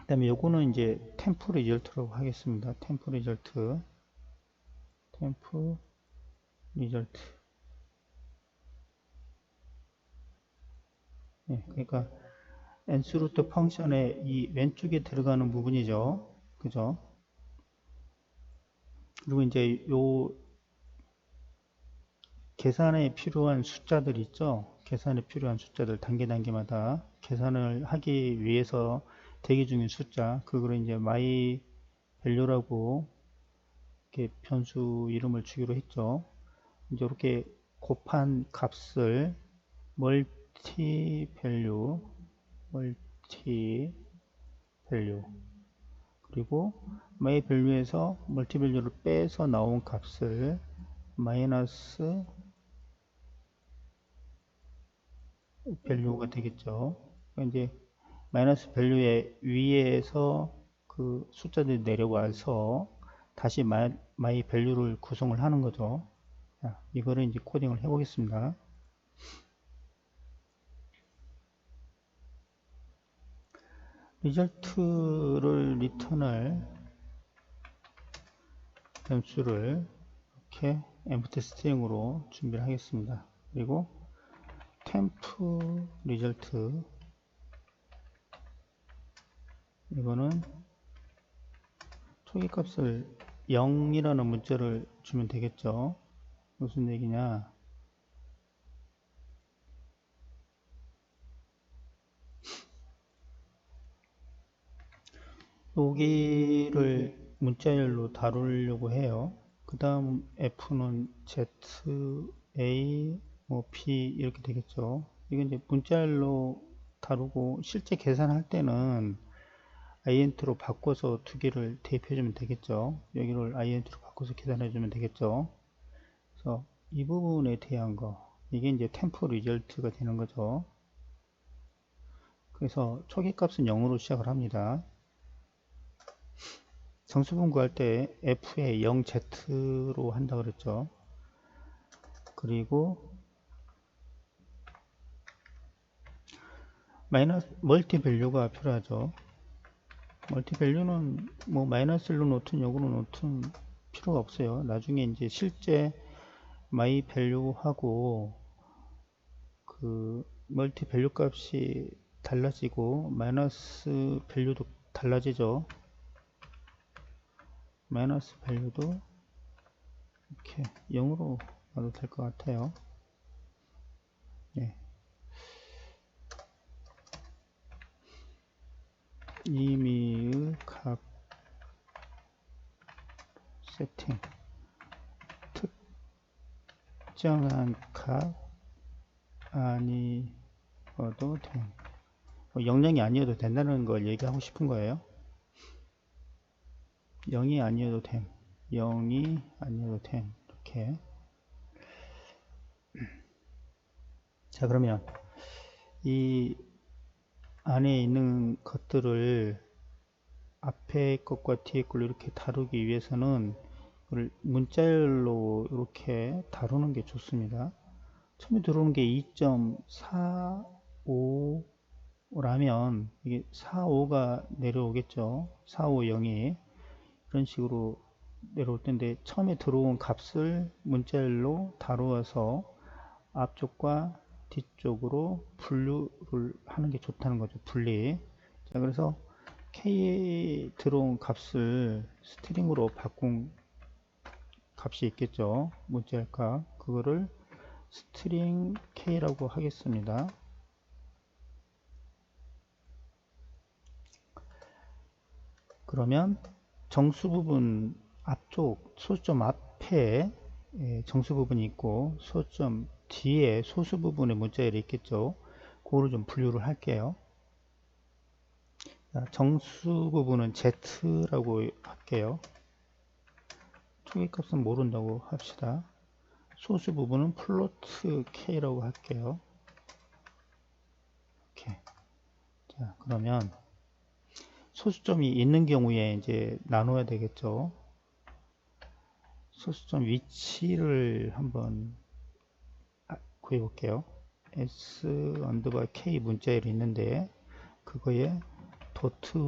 그 다음에 요거는 이제 템프 리절트라고 하겠습니다. 템프 리절트 네, 그러니까 n스루트 펑션의 이 왼쪽에 들어가는 부분이죠. 그죠? 그리고 이제 요 계산에 필요한 숫자들 있죠. 계산에 필요한 숫자들 단계마다 계산을 하기 위해서 대기 중인 숫자 그거를 이제 my value라고 이렇게 변수 이름을 주기로 했죠. 이제 이렇게 곱한 값을 멀티 밸류 그리고 my value에서 멀티 밸류를 빼서 나온 값을 마이너스 밸류가 되겠죠. 그러니까 이제 마이너스 밸류의 위에서 그 숫자들이 내려와서 다시 마이 밸류를 구성을 하는 거죠. 자, 이거를 이제 코딩을 해 보겠습니다. 리절트를 리턴할 변수를 이렇게 empty string으로 준비를 하겠습니다. 그리고 temp result 이거는 초기값을 0이라는 문자를 주면 되겠죠. 무슨 얘기냐? 여기를 문자열로 다루려고 해요. 그 다음 F는 Z, A, 뭐 B 이렇게 되겠죠. 이건 이제 문자열로 다루고 실제 계산할 때는 int로 바꿔서 두 개를 대입해 주면 되겠죠. 여기를 int로 바꿔서 계산해 주면 되겠죠. 그래서 이 부분에 대한 거 이게 이제 템포 리절트가 되는 거죠. 그래서 초기값은 0으로 시작을 합니다. 정수분 구할 때 f에 0z로 한다 그랬죠. 그리고 마이너스 멀티 밸류가 필요하죠. 멀티 밸류는 뭐 마이너스 1로 놓든 역으로 놓든 필요가 없어요. 나중에 이제 실제 마이 밸류하고 그 멀티 밸류 값이 달라지고 마이너스 밸류도 달라지죠. 마이너스 밸류도 이렇게 0으로 놔도 될 것 같아요. 네. 임의의 각 세팅 특정한 값 아니어도 됨. 영영이 아니어도 된다는 걸 얘기하고 싶은 거예요. 0이 아니어도 됨. 0이 아니어도 됨. 이렇게. 자, 그러면 이 안에 있는 것들을 앞에 것과 뒤에 걸 이렇게 다루기 위해서는 문자열로 이렇게 다루는 게 좋습니다. 처음에 들어오는 게 2.45라면 이게 45가 내려오겠죠. 450이 이런 식으로 내려올 텐데 처음에 들어온 값을 문자열로 다루어서 앞쪽과 뒤쪽으로 분류를 하는 게 좋다는 거죠. 분리. 자, 그래서 K에 들어온 값을 스트링으로 바꾼 값이 있겠죠. 문자열 값. 그거를 스트링 K라고 하겠습니다. 그러면 정수 부분 앞쪽 소수점 앞에 정수 부분이 있고 소수점 뒤에 소수 부분의 문자열이 있겠죠. 그거를 좀 분류를 할게요. 정수 부분은 Z라고 할게요. 초기값은 모른다고 합시다. 소수 부분은 플로트 K라고 할게요. 이렇게. 자, 그러면 소수점이 있는 경우에 이제 나눠야 되겠죠. 소수점 위치를 한번 구해 볼게요. S 언더바 K 문자열이 있는데 그거에 도트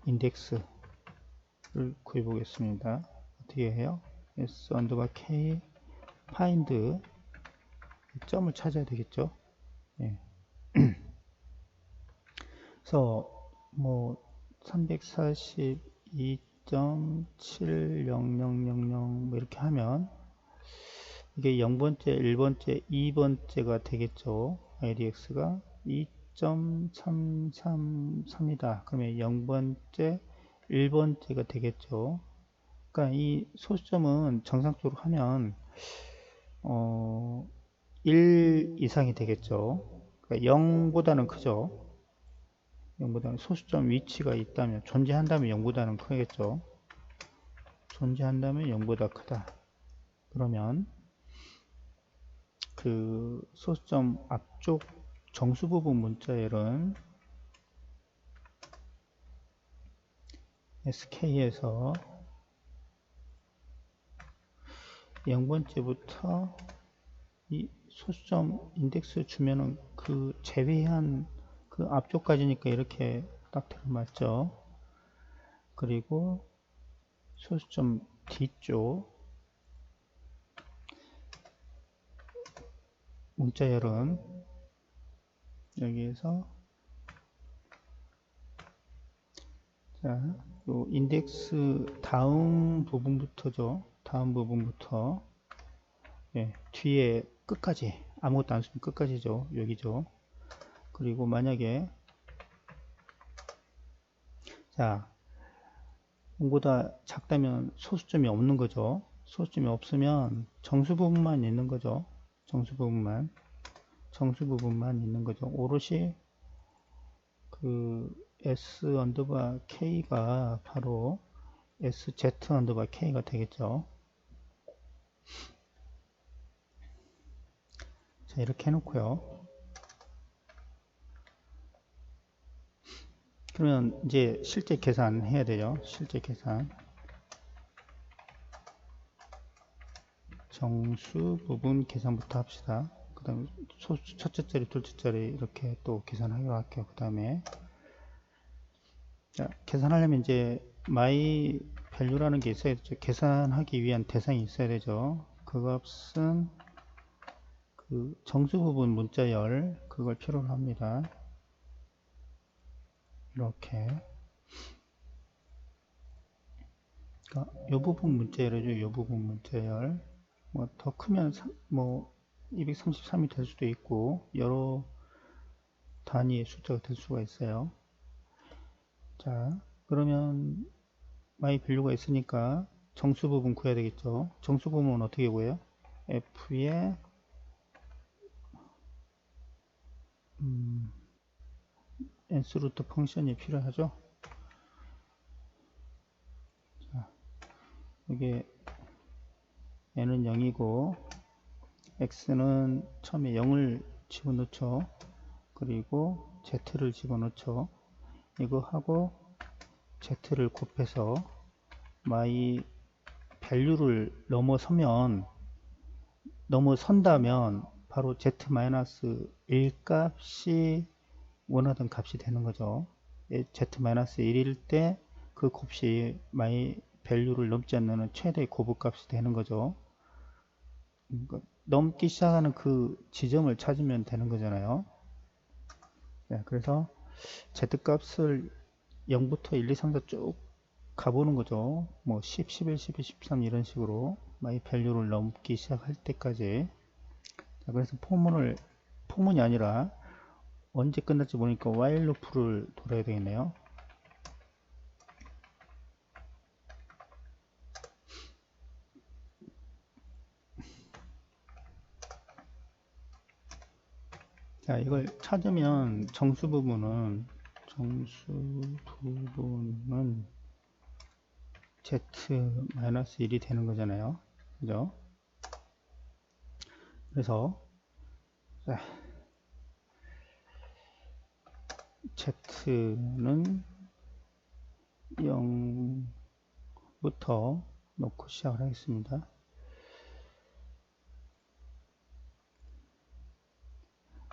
인덱스를 구해 보겠습니다. 어떻게 해요? S 언더바 K find 점을 찾아야 되겠죠. 예. 그래서 뭐 342.70000 뭐 이렇게 하면 이게 0번째, 1번째, 2번째가 되겠죠. IDX가 2.333이다. 그러면 0번째, 1번째가 되겠죠. 그러니까 이 소수점은 정상적으로 하면 1 이상이 되겠죠. 그러니까 0보다는 크죠. 0보다는 소수점 위치가 있다면 존재한다면 0보다는 크겠죠. 존재한다면 0보다 크다. 그러면 그 소수점 앞쪽 정수 부분 문자열은 SK에서 0번째부터 이 소수점 인덱스 주면은 그 제외한 그 앞쪽까지니까 이렇게 딱 들어맞죠. 그리고 소수점 뒤쪽 문자열은 여기에서 자, 요 인덱스 다음 부분부터죠. 다음 부분부터 예, 뒤에 끝까지 아무것도 안 쓰면 끝까지죠. 여기죠. 그리고 만약에 자 0보다 작다면 소수점이 없는 거죠. 소수점이 없으면 정수 부분만 있는 거죠. 정수 부분만 있는 거죠. 오롯이 그 S 언더바 K가 바로 SZ 언더바 K가 되겠죠. 자, 이렇게 해놓고요. 그러면 이제 실제 계산 해야 되죠. 실제 계산. 정수 부분 계산부터 합시다. 그 다음에 첫째 자리, 둘째 자리 이렇게 또 계산하기로 할게요. 그 다음에 자, 계산하려면 이제 my value라는 게 있어야 되죠. 계산하기 위한 대상이 있어야 되죠. 그 값은 그 정수 부분 문자열 그걸 필요로 합니다. 이렇게 그러니까 요 부분 문자열이죠. 요 부분 문자열 뭐 더 크면 뭐 233이 될 수도 있고 여러 단위의 숫자가 될 수가 있어요. 자, 그러면 my value가 있으니까 정수 부분 구해야 되겠죠. 정수 부분은 어떻게 구해요? f의 nth 루트 펑션이 필요하죠. 자, 이게 n은 0이고 x는 처음에 0을 집어넣죠. 그리고 z를 집어넣죠. 이거 하고 z를 곱해서 my value를 넘어선다면 바로 z-1 값이 원하던 값이 되는 거죠. z-1일 때 그 곱이 my value를 넘지 않는 최대 고부값이 되는 거죠. 그러니까 넘기 시작하는 그 지점을 찾으면 되는 거잖아요. 네, 그래서 z값을 0부터 1, 2, 3, 4 쭉 가보는 거죠. 뭐 10, 11, 12, 13 이런 식으로 my value를 넘기 시작할 때까지. 자, 그래서 포문이 아니라 언제 끝날지 모르니까 while loop를 돌아야 되겠네요. 자, 이걸 찾으면 정수 부분은 z-1이 되는 거잖아요. 그죠? 그래서 자, z는 0부터 놓고 시작을 하겠습니다.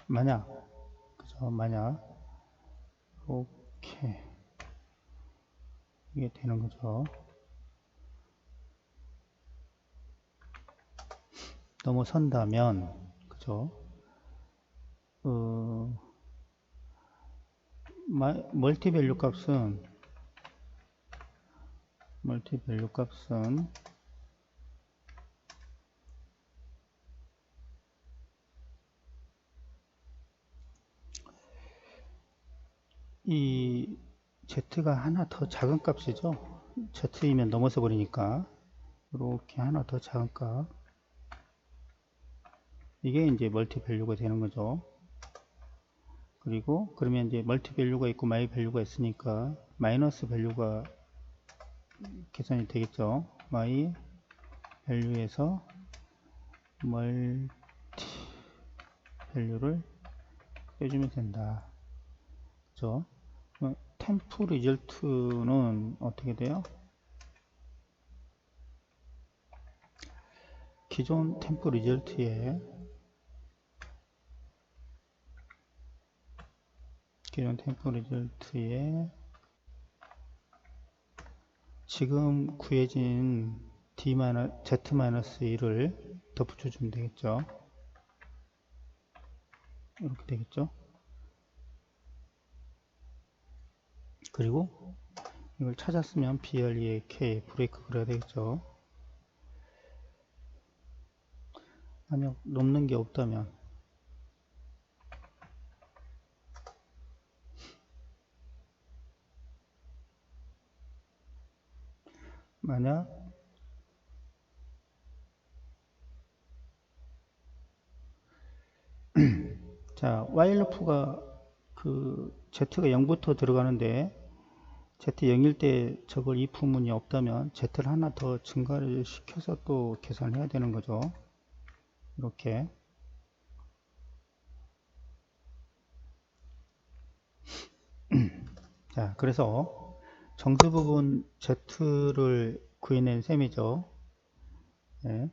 만약 이렇게 이게 되는 거죠. 넘어선다면 그죠? 멀티밸류 값은 이 z가 하나 더 작은 값이죠. z이면 넘어서 버리니까 이렇게 하나 더 작은 값, 이게 이제 멀티밸류가 되는 거죠. 그리고 그러면 이제 멀티밸류가 있고 마이 밸류가 있으니까 마이너스 밸류가 계산이 되겠죠. 마이 밸류에서 멀티 밸류를 빼주면 된다. 그죠? 템프 리절트는 어떻게 돼요? 기존 템프 리절트에 지금 구해진 z-1을 더 붙여주면 되겠죠. 이렇게 되겠죠. 그리고 이걸 찾았으면 BLE의 K 브레이크 그려야 되겠죠. 만약 넘는 게 없다면 자, while loop가 그 z가 0부터 들어가는데 z 0일 때 저걸 이 부문이 없다면 z를 하나 더 증가를 시켜서 또 계산해야 되는 거죠. 이렇게 자, 그래서 정수 부분 Z를 구해낸 셈이죠. 예.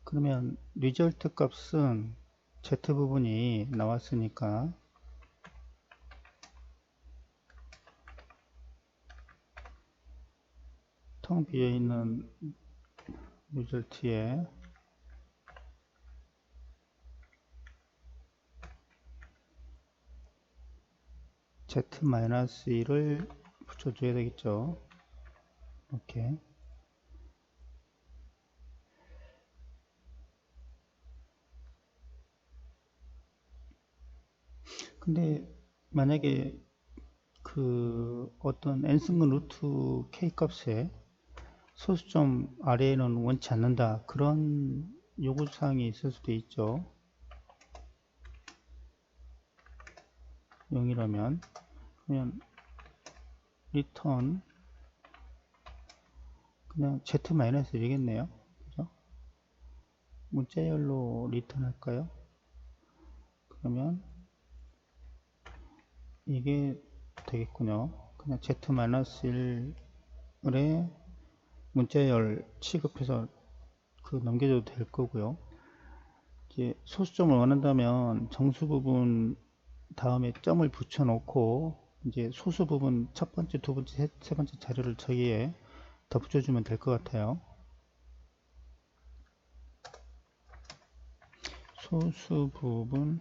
그러면 리절트 값은 Z 부분이 나왔으니까 텅 비어있는 리절트에 Z-1을 붙여줘야 되겠죠. 이렇게. 근데 만약에 그 어떤 n승근 루트 k 값에 소수점 아래에는 원치 않는다, 그런 요구사항이 있을 수도 있죠. 0이라면 그냥 리턴 그냥 z-1이겠네요. 그죠? 문자열로 리턴 할까요? 그러면 이게 되겠군요. 그냥 z-1에 문자열 취급해서 그 넘겨줘도 될 거고요. 이제 소수점을 원한다면 정수 부분 다음에 점을 붙여 놓고 이제 소수 부분 첫 번째, 두 번째, 세 번째 자료를 저기에 더 붙여주면 될 것 같아요. 소수 부분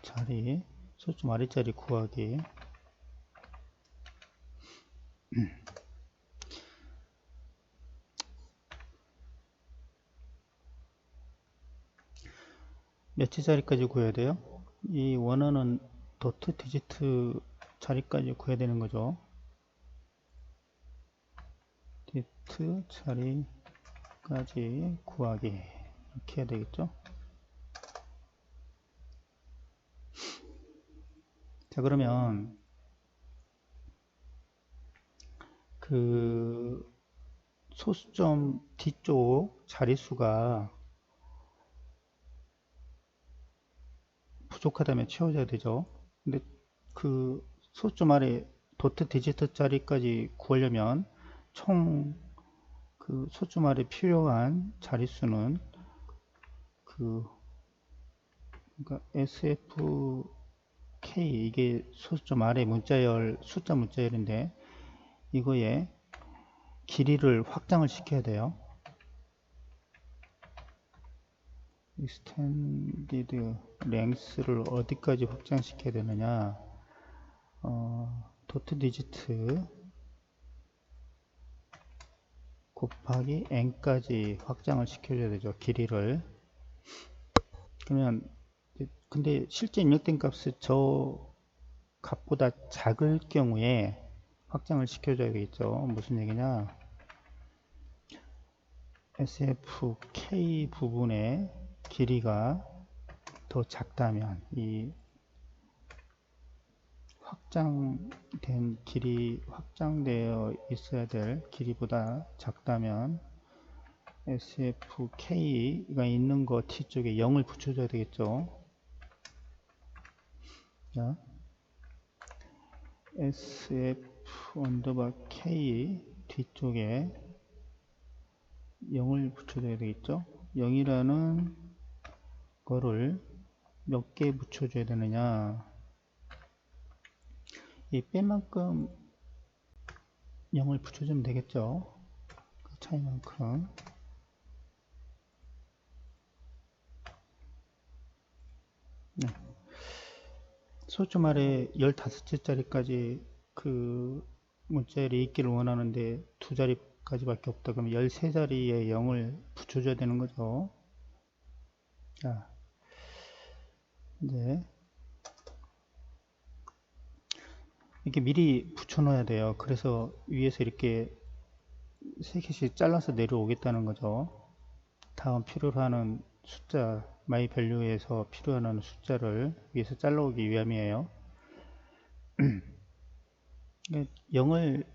자리, 소수 아래자리 구하기. 몇째 자리까지 구해야 돼요? 이 원어는 도트 디지트 자리까지 구해야 되는 거죠. 디지트 자리까지 구하기. 이렇게 해야 되겠죠. 자, 그러면 그 소수점 뒤쪽 자릿수가 부족하다면 채워져야 되죠. 근데 그 소수점 아래 도트 디지트 자리까지 구하려면 총 그 소수점 아래 필요한 자릿수는 그 그러니까 sfk, 이게 소수점 아래 문자열 숫자 문자열인데 이거에 길이를 확장을 시켜야 돼요. extended length를 어디까지 확장시켜야 되느냐, 도트 디지트 곱하기 n까지 확장을 시켜줘야 되죠. 길이를. 그러면 근데 실제 입력된 값이 저 값보다 작을 경우에 확장을 시켜줘야 되겠죠. 무슨 얘기냐, sfk 부분의 길이가 더 작다면, 이 확장된 길이, 확장되어 있어야 될 길이보다 작다면 sfk가 있는 거 t 쪽에 0을 붙여줘야 되겠죠. 자, sf 언더바 k 뒤쪽에 0을 붙여줘야 되겠죠. 0이라는 거를 몇 개 붙여줘야 되느냐, 이 뺀만큼 0을 붙여주면 되겠죠. 그 차이만큼. 네. 소수점 아래 15째 자리까지 그 문자열이 있기를 원하는데 두 자리까지 밖에 없다. 그러면 13자리에 0을 붙여줘야 되는 거죠. 자, 이제 이렇게 미리 붙여 놓아야 돼요. 그래서 위에서 이렇게 3개씩 잘라서 내려오겠다는 거죠. 다음 필요로 하는 숫자, my value에서 필요한 숫자를 위에서 잘라오기 위함이에요. 0을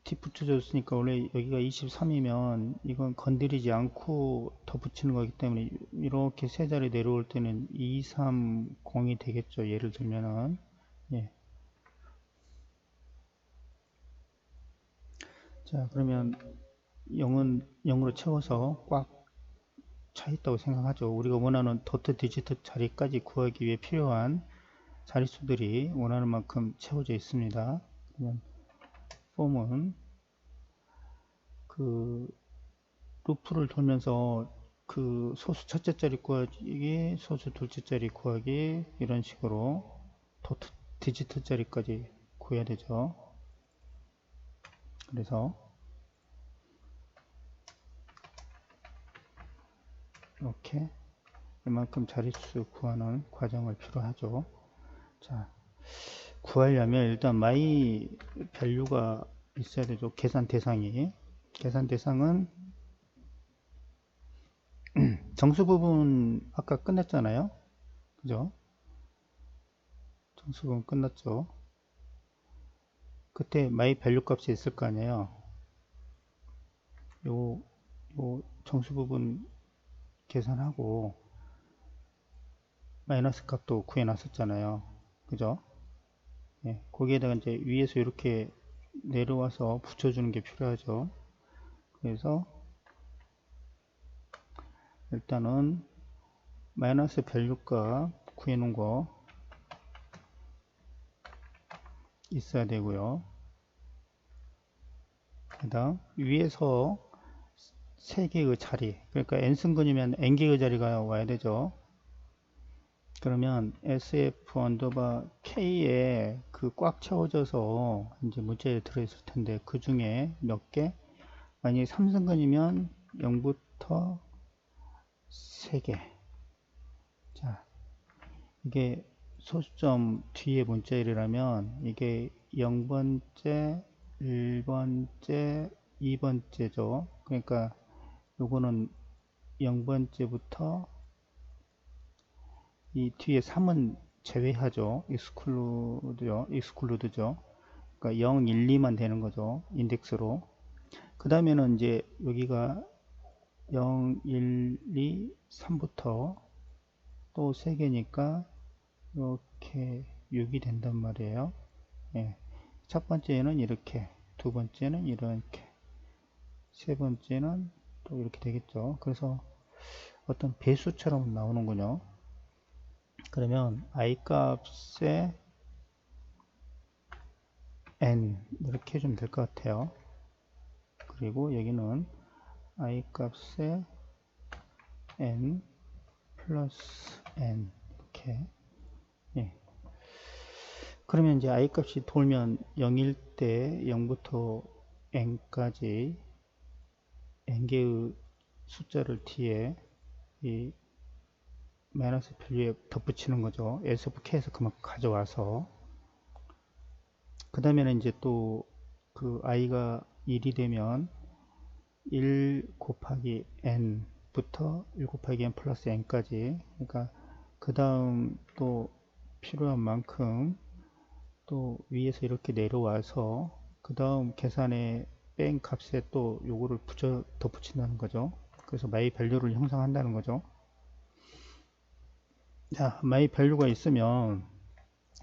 t 붙여줬으니까 원래 여기가 23이면 이건 건드리지 않고 더 붙이는 거기 때문에 이렇게 세 자리 내려올 때는 230이 되겠죠. 예를 들면은 예. 자, 그러면 0은 0으로 채워서 꽉 차 있다고 생각하죠. 우리가 원하는 도트 디지트 자리까지 구하기 위해 필요한 자릿수들이 원하는 만큼 채워져 있습니다. 그러면 폼은 그 루프를 돌면서 그 소수 첫째 자리 구하기, 소수 둘째 자리 구하기 이런 식으로 도트 디지트 자리까지 구해야 되죠. 그래서 이렇게 이만큼 자릿수 구하는 과정을 필요하죠. 자, 구하려면 일단 my value가 있어야 되죠. 계산 대상이. 계산 대상은 정수 부분 아까 끝냈잖아요. 그죠? 정수 부분 끝났죠. 그때 my value 값이 있을 거 아니에요. 요 정수 부분 계산하고 마이너스 값도 구해 놨었잖아요. 그죠? 예, 거기에다가 이제 위에서 이렇게 내려와서 붙여주는 게 필요하죠. 그래서 일단은 마이너스 밸류 값 구해 놓은 거 있어야 되고요. 그 다음 위에서 3개의 자리, 그러니까 n승근이면 n개의 자리가 와야 되죠. 그러면 sf 언더바 k에 그 꽉 채워져서 이제 문자에 들어있을 텐데 그 중에 몇 개? 만약에 3승근이면 0부터 3개. 자, 이게 소수점 뒤에 문자열이라면 이게 0번째, 1번째, 2번째죠. 그러니까 요거는 0번째부터 이 뒤에 3은 제외하죠. 익스클루드죠. 그러니까 0, 1, 2만 되는 거죠. 인덱스로. 그 다음에는 이제 여기가 0, 1, 2, 3부터 또 3개니까 이렇게 6이 된단 말이에요. 예. 첫 번째는 이렇게, 두 번째는 이렇게, 세 번째는 또 이렇게 되겠죠. 그래서 어떤 배수처럼 나오는군요. 그러면 i 값에 n 이렇게 해주면 될 것 같아요. 그리고 여기는 i 값에 n 플러스 n 이렇게. 예. 그러면 이제 i 값이 돌면 0일 때 0부터 n까지 n개의 숫자를 뒤에 이 마이너스 밸류에 덧붙이는 거죠. s of k에서 그만큼 가져와서 그 다음에는 이제 또 그 i가 1이 되면 1 곱하기 n 부터 1 곱하기 n 플러스 n까지, 그러니까 그 다음 또 필요한 만큼 또 위에서 이렇게 내려와서 그 다음 계산에 뺀 값에 또 요거를 덧붙인다는 거죠. 그래서 my value를 형성한다는 거죠. 자, my value가 있으면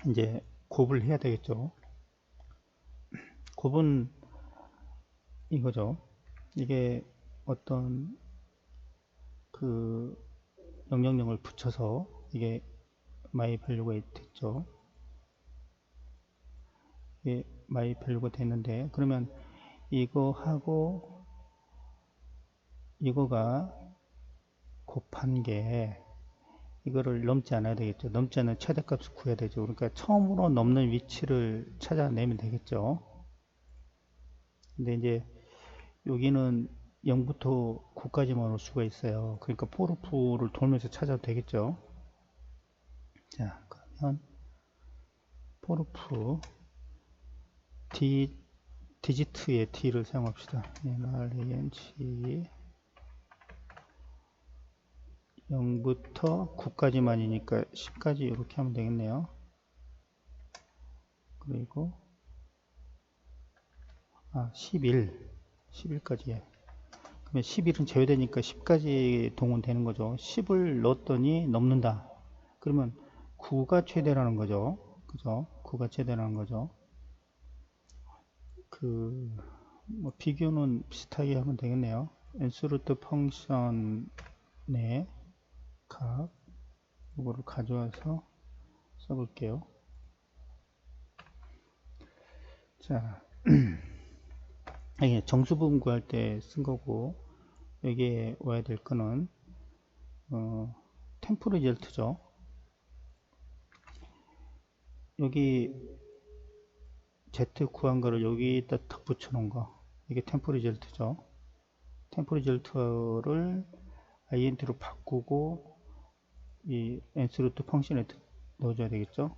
이제 곱을 해야 되겠죠. 곱은 이거죠. 이게 어떤 그 000을 붙여서 이게 my value가 됐죠. 이게 my value가 됐는데, 그러면 이거하고 이거가 곱한 게 이거를 넘지 않아야 되겠죠. 넘지 않는 최대값을 구해야 되죠. 그러니까 처음으로 넘는 위치를 찾아내면 되겠죠. 근데 이제 여기는 0부터 9까지만 올 수가 있어요. 그러니까 포르프를 돌면서 찾아도 되겠죠. 자, 그러면 포르프 디지트의 d를 사용합시다. range 0부터 9까지만이니까 10까지 이렇게 하면 되겠네요. 그리고 11. 11까지 해. 그러면 11은 제외되니까 10까지 동원되는 거죠. 10을 넣었더니 넘는다. 그러면 9가 최대라는 거죠. 그죠? 9가 최대라는 거죠. 뭐 비교는 비슷하게 하면 되겠네요. n스루트 펑션의 값, 이거를 가져와서 써볼게요. 자, 이게 정수분 구할 때 쓴 거고, 여기에 와야 될 거는, 템프 리절트죠. 여기 Z 구한 거를 여기다 탁 붙여놓은 거. 이게 템프 리절트죠. 템프 리절트를 int로 바꾸고, 이 n스루트 펑션에 넣어줘야 되겠죠.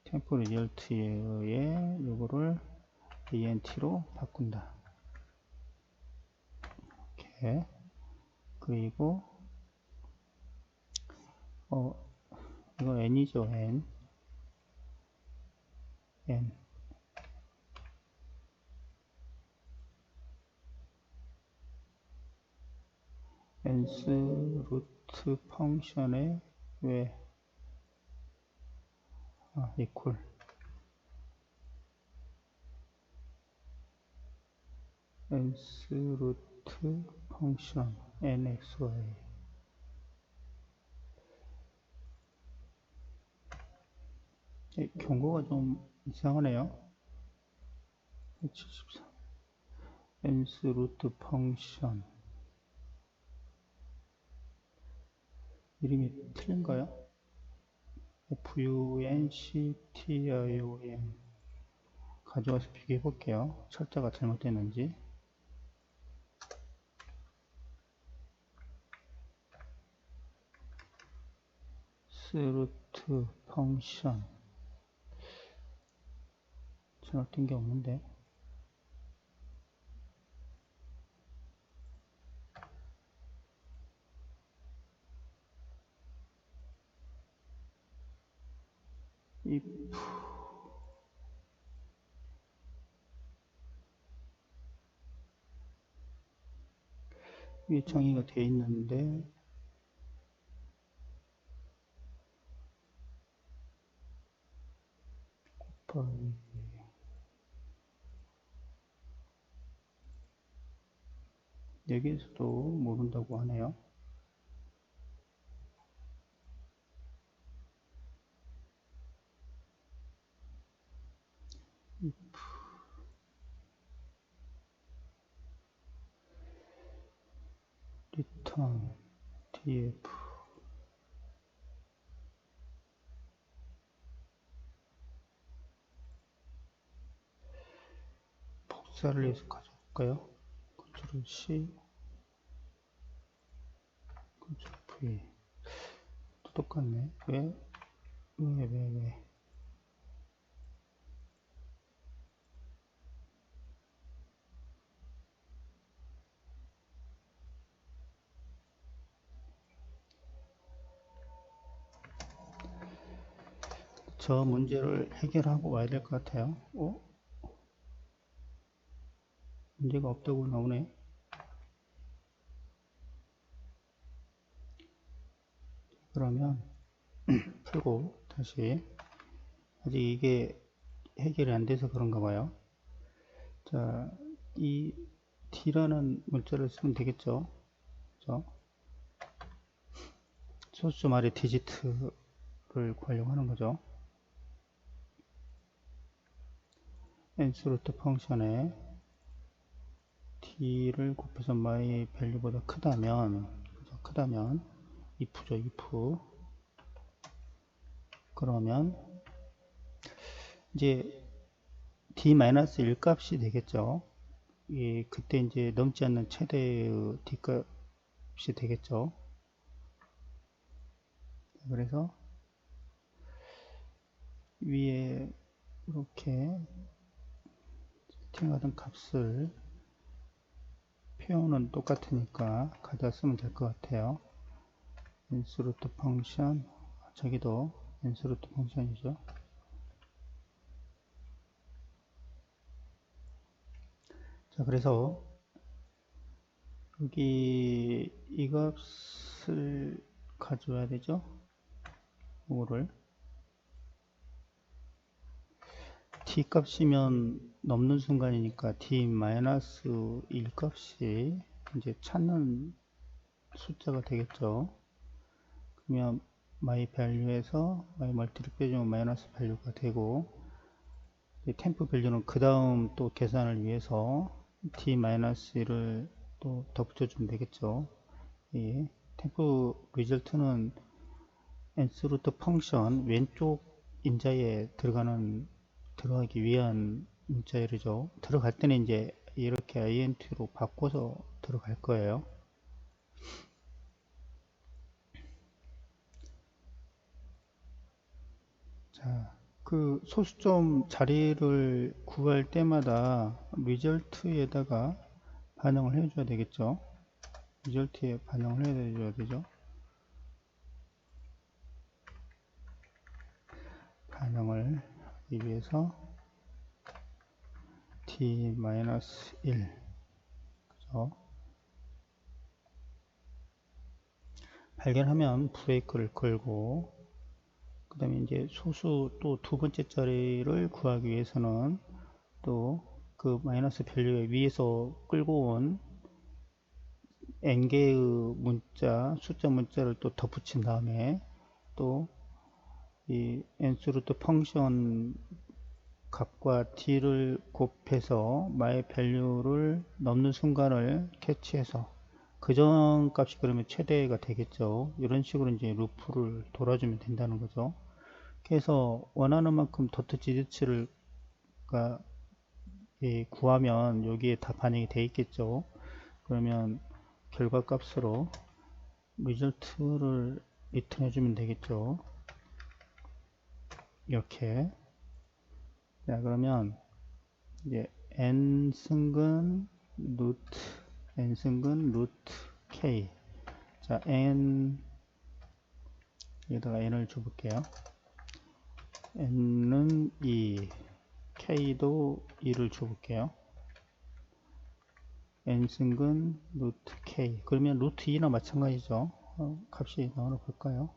템포 리절트에 요거를 int로 바꾼다. 이렇게. 그리고 이거 n이죠. n n스 루트 펑션에 왜 이퀄 n스 루트 펑션 nxy 경고가 좀 이상하네요. 74 n스 루트 펑션 이름이 틀린가요? functiom 가져와서 비교해 볼게요. 철자가 잘못됐는지. 스루트 펑션 잘못된 게 없는데. if 위에 정의가 되어 있는데 여기에서도 모른다고 하네요. return df 복사를 해서 가져올까요? Ctrl C Ctrl V 또 똑같네. 왜? 저 문제를 해결하고 와야 될 것 같아요. 문제가 없다고 나오네. 그러면 풀고 다시 아직 이게 해결이 안 돼서 그런가 봐요. 자, 이 d라는 문자를 쓰면 되겠죠. 그죠? 소수 말의 디지트를 구하려고 하는 거죠. n스루트 펑션에 d를 곱해서 my value보다 크다면 if죠. if 그러면 이제 d-1 값이 되겠죠. 그때 이제 넘지 않는 최대의 d 값이 되겠죠. 그래서 위에 이렇게 세팅하던 값을 표현은 똑같으니까 가져다 쓰면 될 것 같아요. n스루트 펑션, 저기도 n스루트 펑션이죠. 자, 그래서 여기 이 값을 가져와야 되죠. 이거를 d 값이면 넘는 순간이니까 d-1 값이 이제 찾는 숫자가 되겠죠. 그러면 my value에서 my 멀티를 빼주면 마이너스 value가 되고, 템프 밸류는 그 다음 또 계산을 위해서 d-1을 또 덧붙여주면 되겠죠. 이 템프 리절트는 nth 루트 펑션 왼쪽 인자에 들어가기 위한 문자열이죠. 들어갈 때는 이제 이렇게 int로 바꿔서 들어갈 거예요. 자, 그 소수점 자리를 구할 때마다 리절트에다가 반영을 해줘야 되겠죠. 리절트에 반영을 해줘야 되죠. 반영을 하기 위해서 d-1 그죠? 발견하면 브레이크를 걸고, 그 다음에 이제 소수 또 두 번째 자리를 구하기 위해서는 또 그 마이너스 밸류에 위에서 끌고 온 n개의 숫자 문자를 또 덧붙인 다음에 또 이 nth 루트 펑션 값과 d를 곱해서 my value를 넣는 순간을 캐치해서 그 전 값이 그러면 최대가 되겠죠. 이런 식으로 이제 루프를 돌아주면 된다는 거죠. 그래서 원하는 만큼 도트 지지치를 구하면 여기에 다 반영이 되어 있겠죠. 그러면 결과값으로 리절트를 리턴해 주면 되겠죠. 이렇게. 자, 그러면 이제 n승근 루트 k. 자, 여기다가 n을 줘볼게요. n은 2, k도 2를 줘볼게요. n승근 루트 k. 그러면 루트 2나 마찬가지죠. 값이 나오나 볼까요?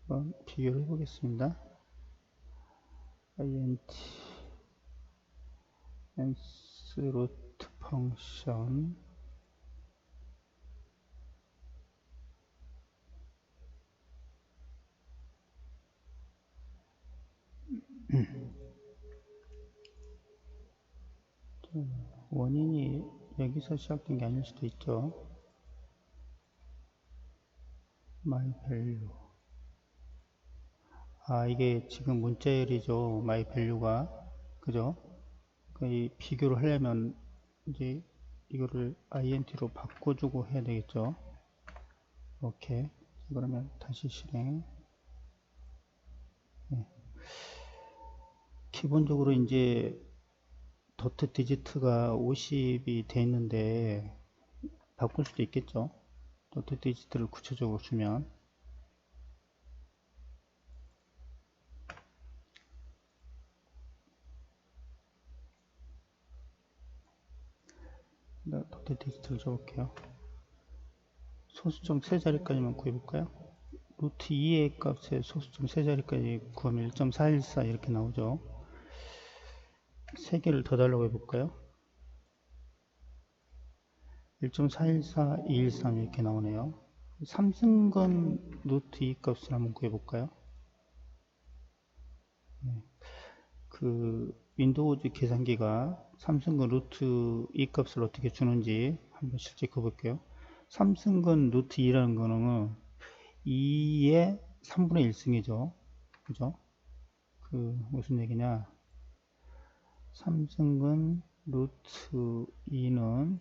한번 비교를 해보겠습니다. int nth 루트 펑션 원인이 여기서 시작된 게 아닐 수도 있죠. my value. 이게 지금 문자열이죠. my value가. 그죠? 이 비교를 하려면 이제 이거를 int로 바꿔주고 해야 되겠죠. 이렇게. 그러면 다시 실행. 네. 기본적으로 이제 도트 디지트가 50이 돼 있는데 바꿀 수도 있겠죠. 도트 디지트를 구체적으로 주면 도트 디지트를 줘볼게요. 소수점 세 자리까지만 구해볼까요? 루트 2의 값에 소수점 세 자리까지 구하면 1.414 이렇게 나오죠. 3개를 더 달라고 해볼까요? 1.414, 213 이렇게 나오네요. 3승건 루트 2 값을 한번 구해볼까요? 그 윈도우즈 계산기가 3승건 루트 2 값을 어떻게 주는지 한번 실제 켜볼게요. 3승건 루트 2라는 거는 2의 3분의 1승이죠. 그죠? 그 무슨 얘기냐? 3승근 루트 2는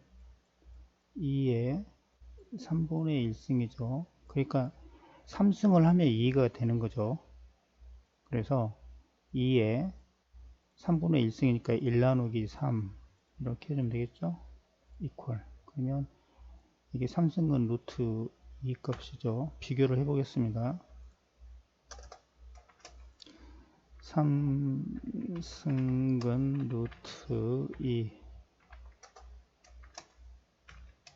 2의 3분의 1승이죠. 그러니까 3승을 하면 2가 되는 거죠. 그래서 2의 3분의 1승이니까 1 나누기 3 이렇게 해주면 되겠죠. 이퀄. 그러면 이게 3승근 루트 2 값이죠. 비교를 해보겠습니다. 3승근 루트 2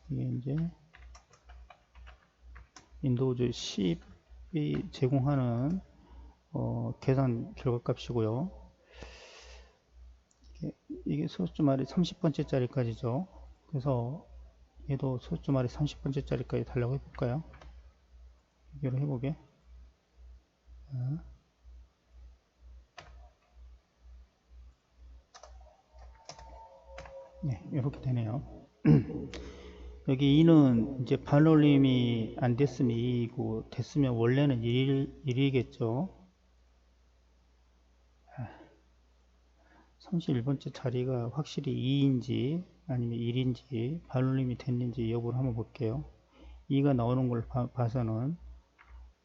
이게 이제 윈도우즈 10이 제공하는 계산 결과값이고요. 이게 소수주말이 30번째 짜리까지죠. 그래서 얘도 소수주말이 30번째 짜리까지 달라고 해볼까요? 비교를 해보게. 네, 이렇게 되네요. 여기 2는 이제 반올림이 안 됐으면 2이고 됐으면 원래는 1이겠죠. 31번째 자리가 확실히 2인지 아니면 1인지 반올림이 됐는지 여부를 한번 볼게요. 2가 나오는 걸 봐서는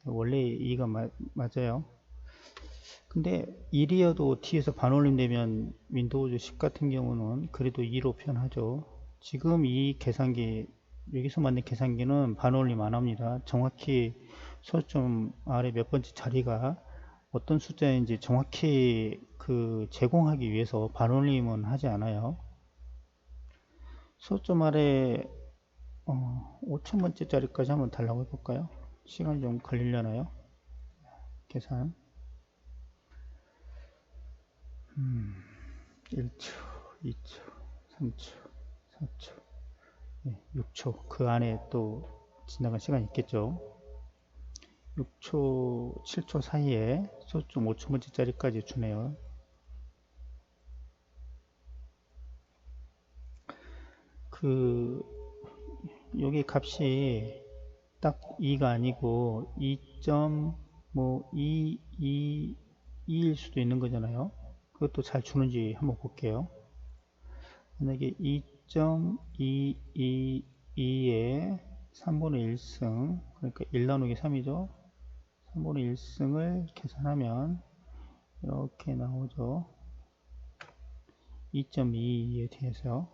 원래 2가 맞아요. 근데 1이어도 뒤에서 반올림 되면 윈도우즈 10 같은 경우는 그래도 2로 표현하죠. 지금 이 계산기 여기서 만든 계산기는 반올림 안 합니다. 정확히 소수점 아래 몇 번째 자리가 어떤 숫자인지 정확히 제공하기 위해서 반올림은 하지 않아요. 소수점 아래 5000번째 자리까지 한번 달라고 해볼까요? 시간 좀 걸리려나요? 계산 1초, 2초, 3초, 4초, 6초 그 안에 또 지나간 시간이 있겠죠. 6초, 7초 사이에 소수점 5천번째 자리까지 주네요. 여기 값이 딱 2가 아니고 2.2일 수도 있는 거잖아요. 그것도 잘 주는지 한번 볼게요. 만약에 2.222에 3분의 1승, 그러니까 1 나누기 3이죠. 3분의 1승을 계산하면 이렇게 나오죠. 2.22에 대해서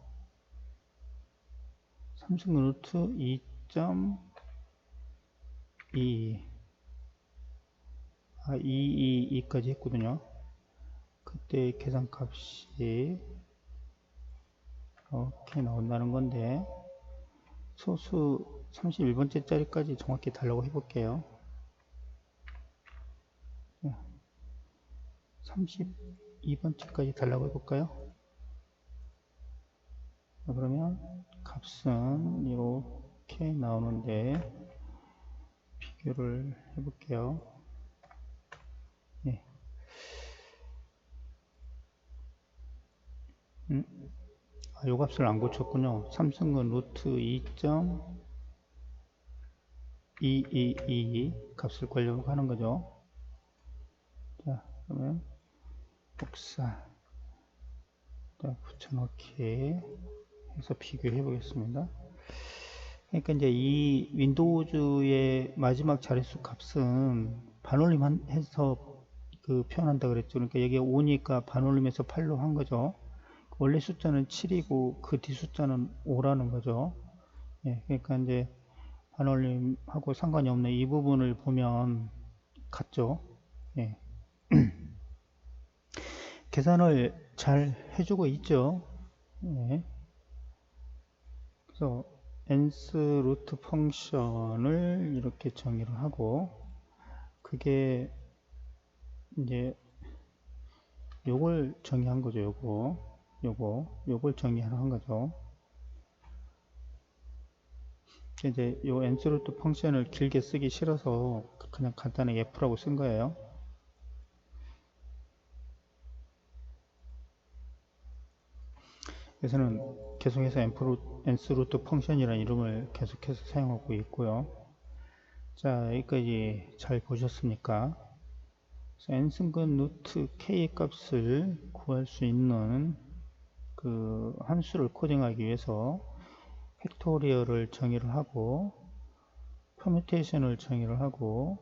3승 루트 2.22 222까지 했거든요. 그때 계산값이 이렇게 나온다는 건데 소수 31번째 짜리까지 정확히 달라고 해볼게요. 32번째까지 달라고 해볼까요? 그러면 값은 이렇게 나오는데 비교를 해볼게요. 네. 요 값을 안 고쳤군요. 3승근 루트 2.222 값을 구하려고 하는 거죠. 자, 그러면 복사 붙여넣기 해서 비교해 보겠습니다. 그러니까 이제 이 윈도우즈의 마지막 자릿수 값은 반올림 해서 표현한다 그랬죠. 그러니까 여기 5니까 반올림해서 8로 한 거죠. 원래 숫자는 7이고 그 뒤 숫자는 5라는 거죠. 예, 그러니까 이제 반올림하고 상관이 없는 이 부분을 보면 같죠. 예. 계산을 잘 해주고 있죠. 예. 그래서 nth 루트 펑션을 이렇게 정의를 하고 그게 이제 요걸 정의한 거죠. 요걸 정의한 거죠. 이제 요 nth 루트 펑션을 길게 쓰기 싫어서 그냥 간단하게 f라고 쓴 거예요. 그래서는 계속해서 nth 루트 펑션이라는 이름을 계속해서 사용하고 있고요. 자, 여기까지 잘 보셨습니까? n승근 루트 k의 값을 구할 수 있는 그 함수를 코딩하기 위해서 팩토리얼을 정의를 하고 퍼뮤테이션을 정의를 하고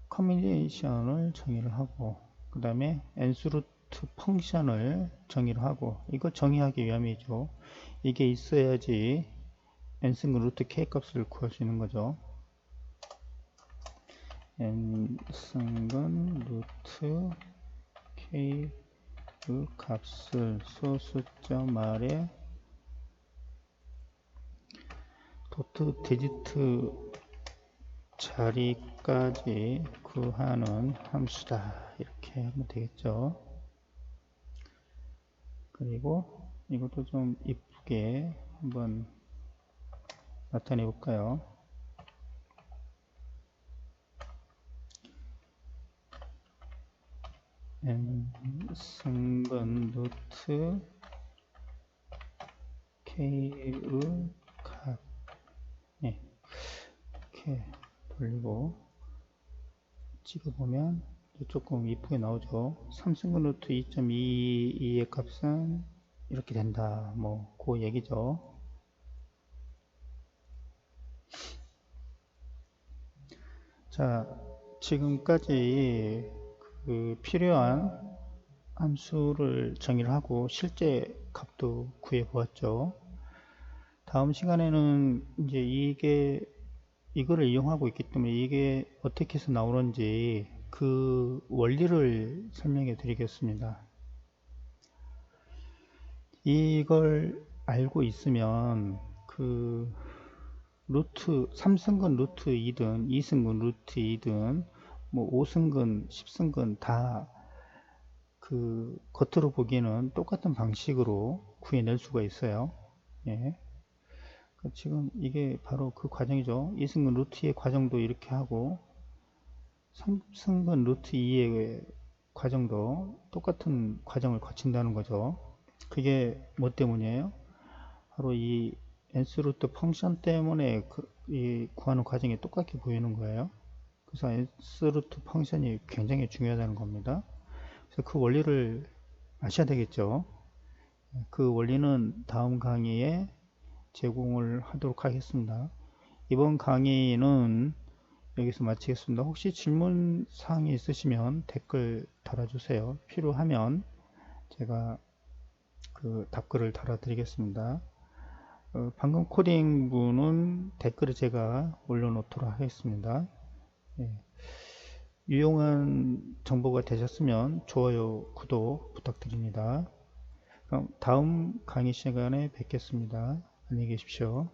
커뮤니케이션을 정의를 하고 그 다음에 nth 루트 펑션을 정의를 하고 이거 정의하기 위함이죠. 이게 있어야지 n승근 루트 k 값을 구할 수 있는 거죠. n승근 루트 K의 값을 source.r에 도트 디지트 자리까지 구하는 함수다. 이렇게 하면 되겠죠. 그리고 이것도 좀 이쁘게 한번 나타내 볼까요? 승분 루트 K의 값. 네. 이렇게 돌리고 찍어보면 조금 이쁘게 나오죠. 3승분 루트 2.22의 값은 이렇게 된다. 뭐, 그 얘기죠. 자, 지금까지 그 필요한 함수를 정의를 하고 실제 값도 구해 보았죠. 다음 시간에는 이제 이거를 이용하고 있기 때문에 이게 어떻게 해서 나오는지 그 원리를 설명해 드리겠습니다. 이걸 알고 있으면 그 루트 3승근 루트 2든 2승근 루트 2든 뭐 5승근 10승근 다 그 겉으로 보기에는 똑같은 방식으로 구해낼 수가 있어요. 예. 지금 이게 바로 그 과정이죠. 2승근 루트 2의 과정도 이렇게 하고 3승근 루트 2의 과정도 똑같은 과정을 거친다는 거죠. 그게 뭐 때문이에요? 바로 이 n스루트 펑션 때문에 이 구하는 과정이 똑같게 보이는 거예요. 그래서 n스루트 펑션이 굉장히 중요하다는 겁니다. 그래서 그 원리를 아셔야 되겠죠. 그 원리는 다음 강의에 제공을 하도록 하겠습니다. 이번 강의는 여기서 마치겠습니다. 혹시 질문 사항이 있으시면 댓글 달아주세요. 필요하면 제가 그 답글을 달아드리겠습니다. 방금 코딩 분은 댓글을 제가 올려놓도록 하겠습니다. 예. 유용한 정보가 되셨으면 좋아요, 구독 부탁드립니다. 그럼 다음 강의 시간에 뵙겠습니다. 안녕히 계십시오.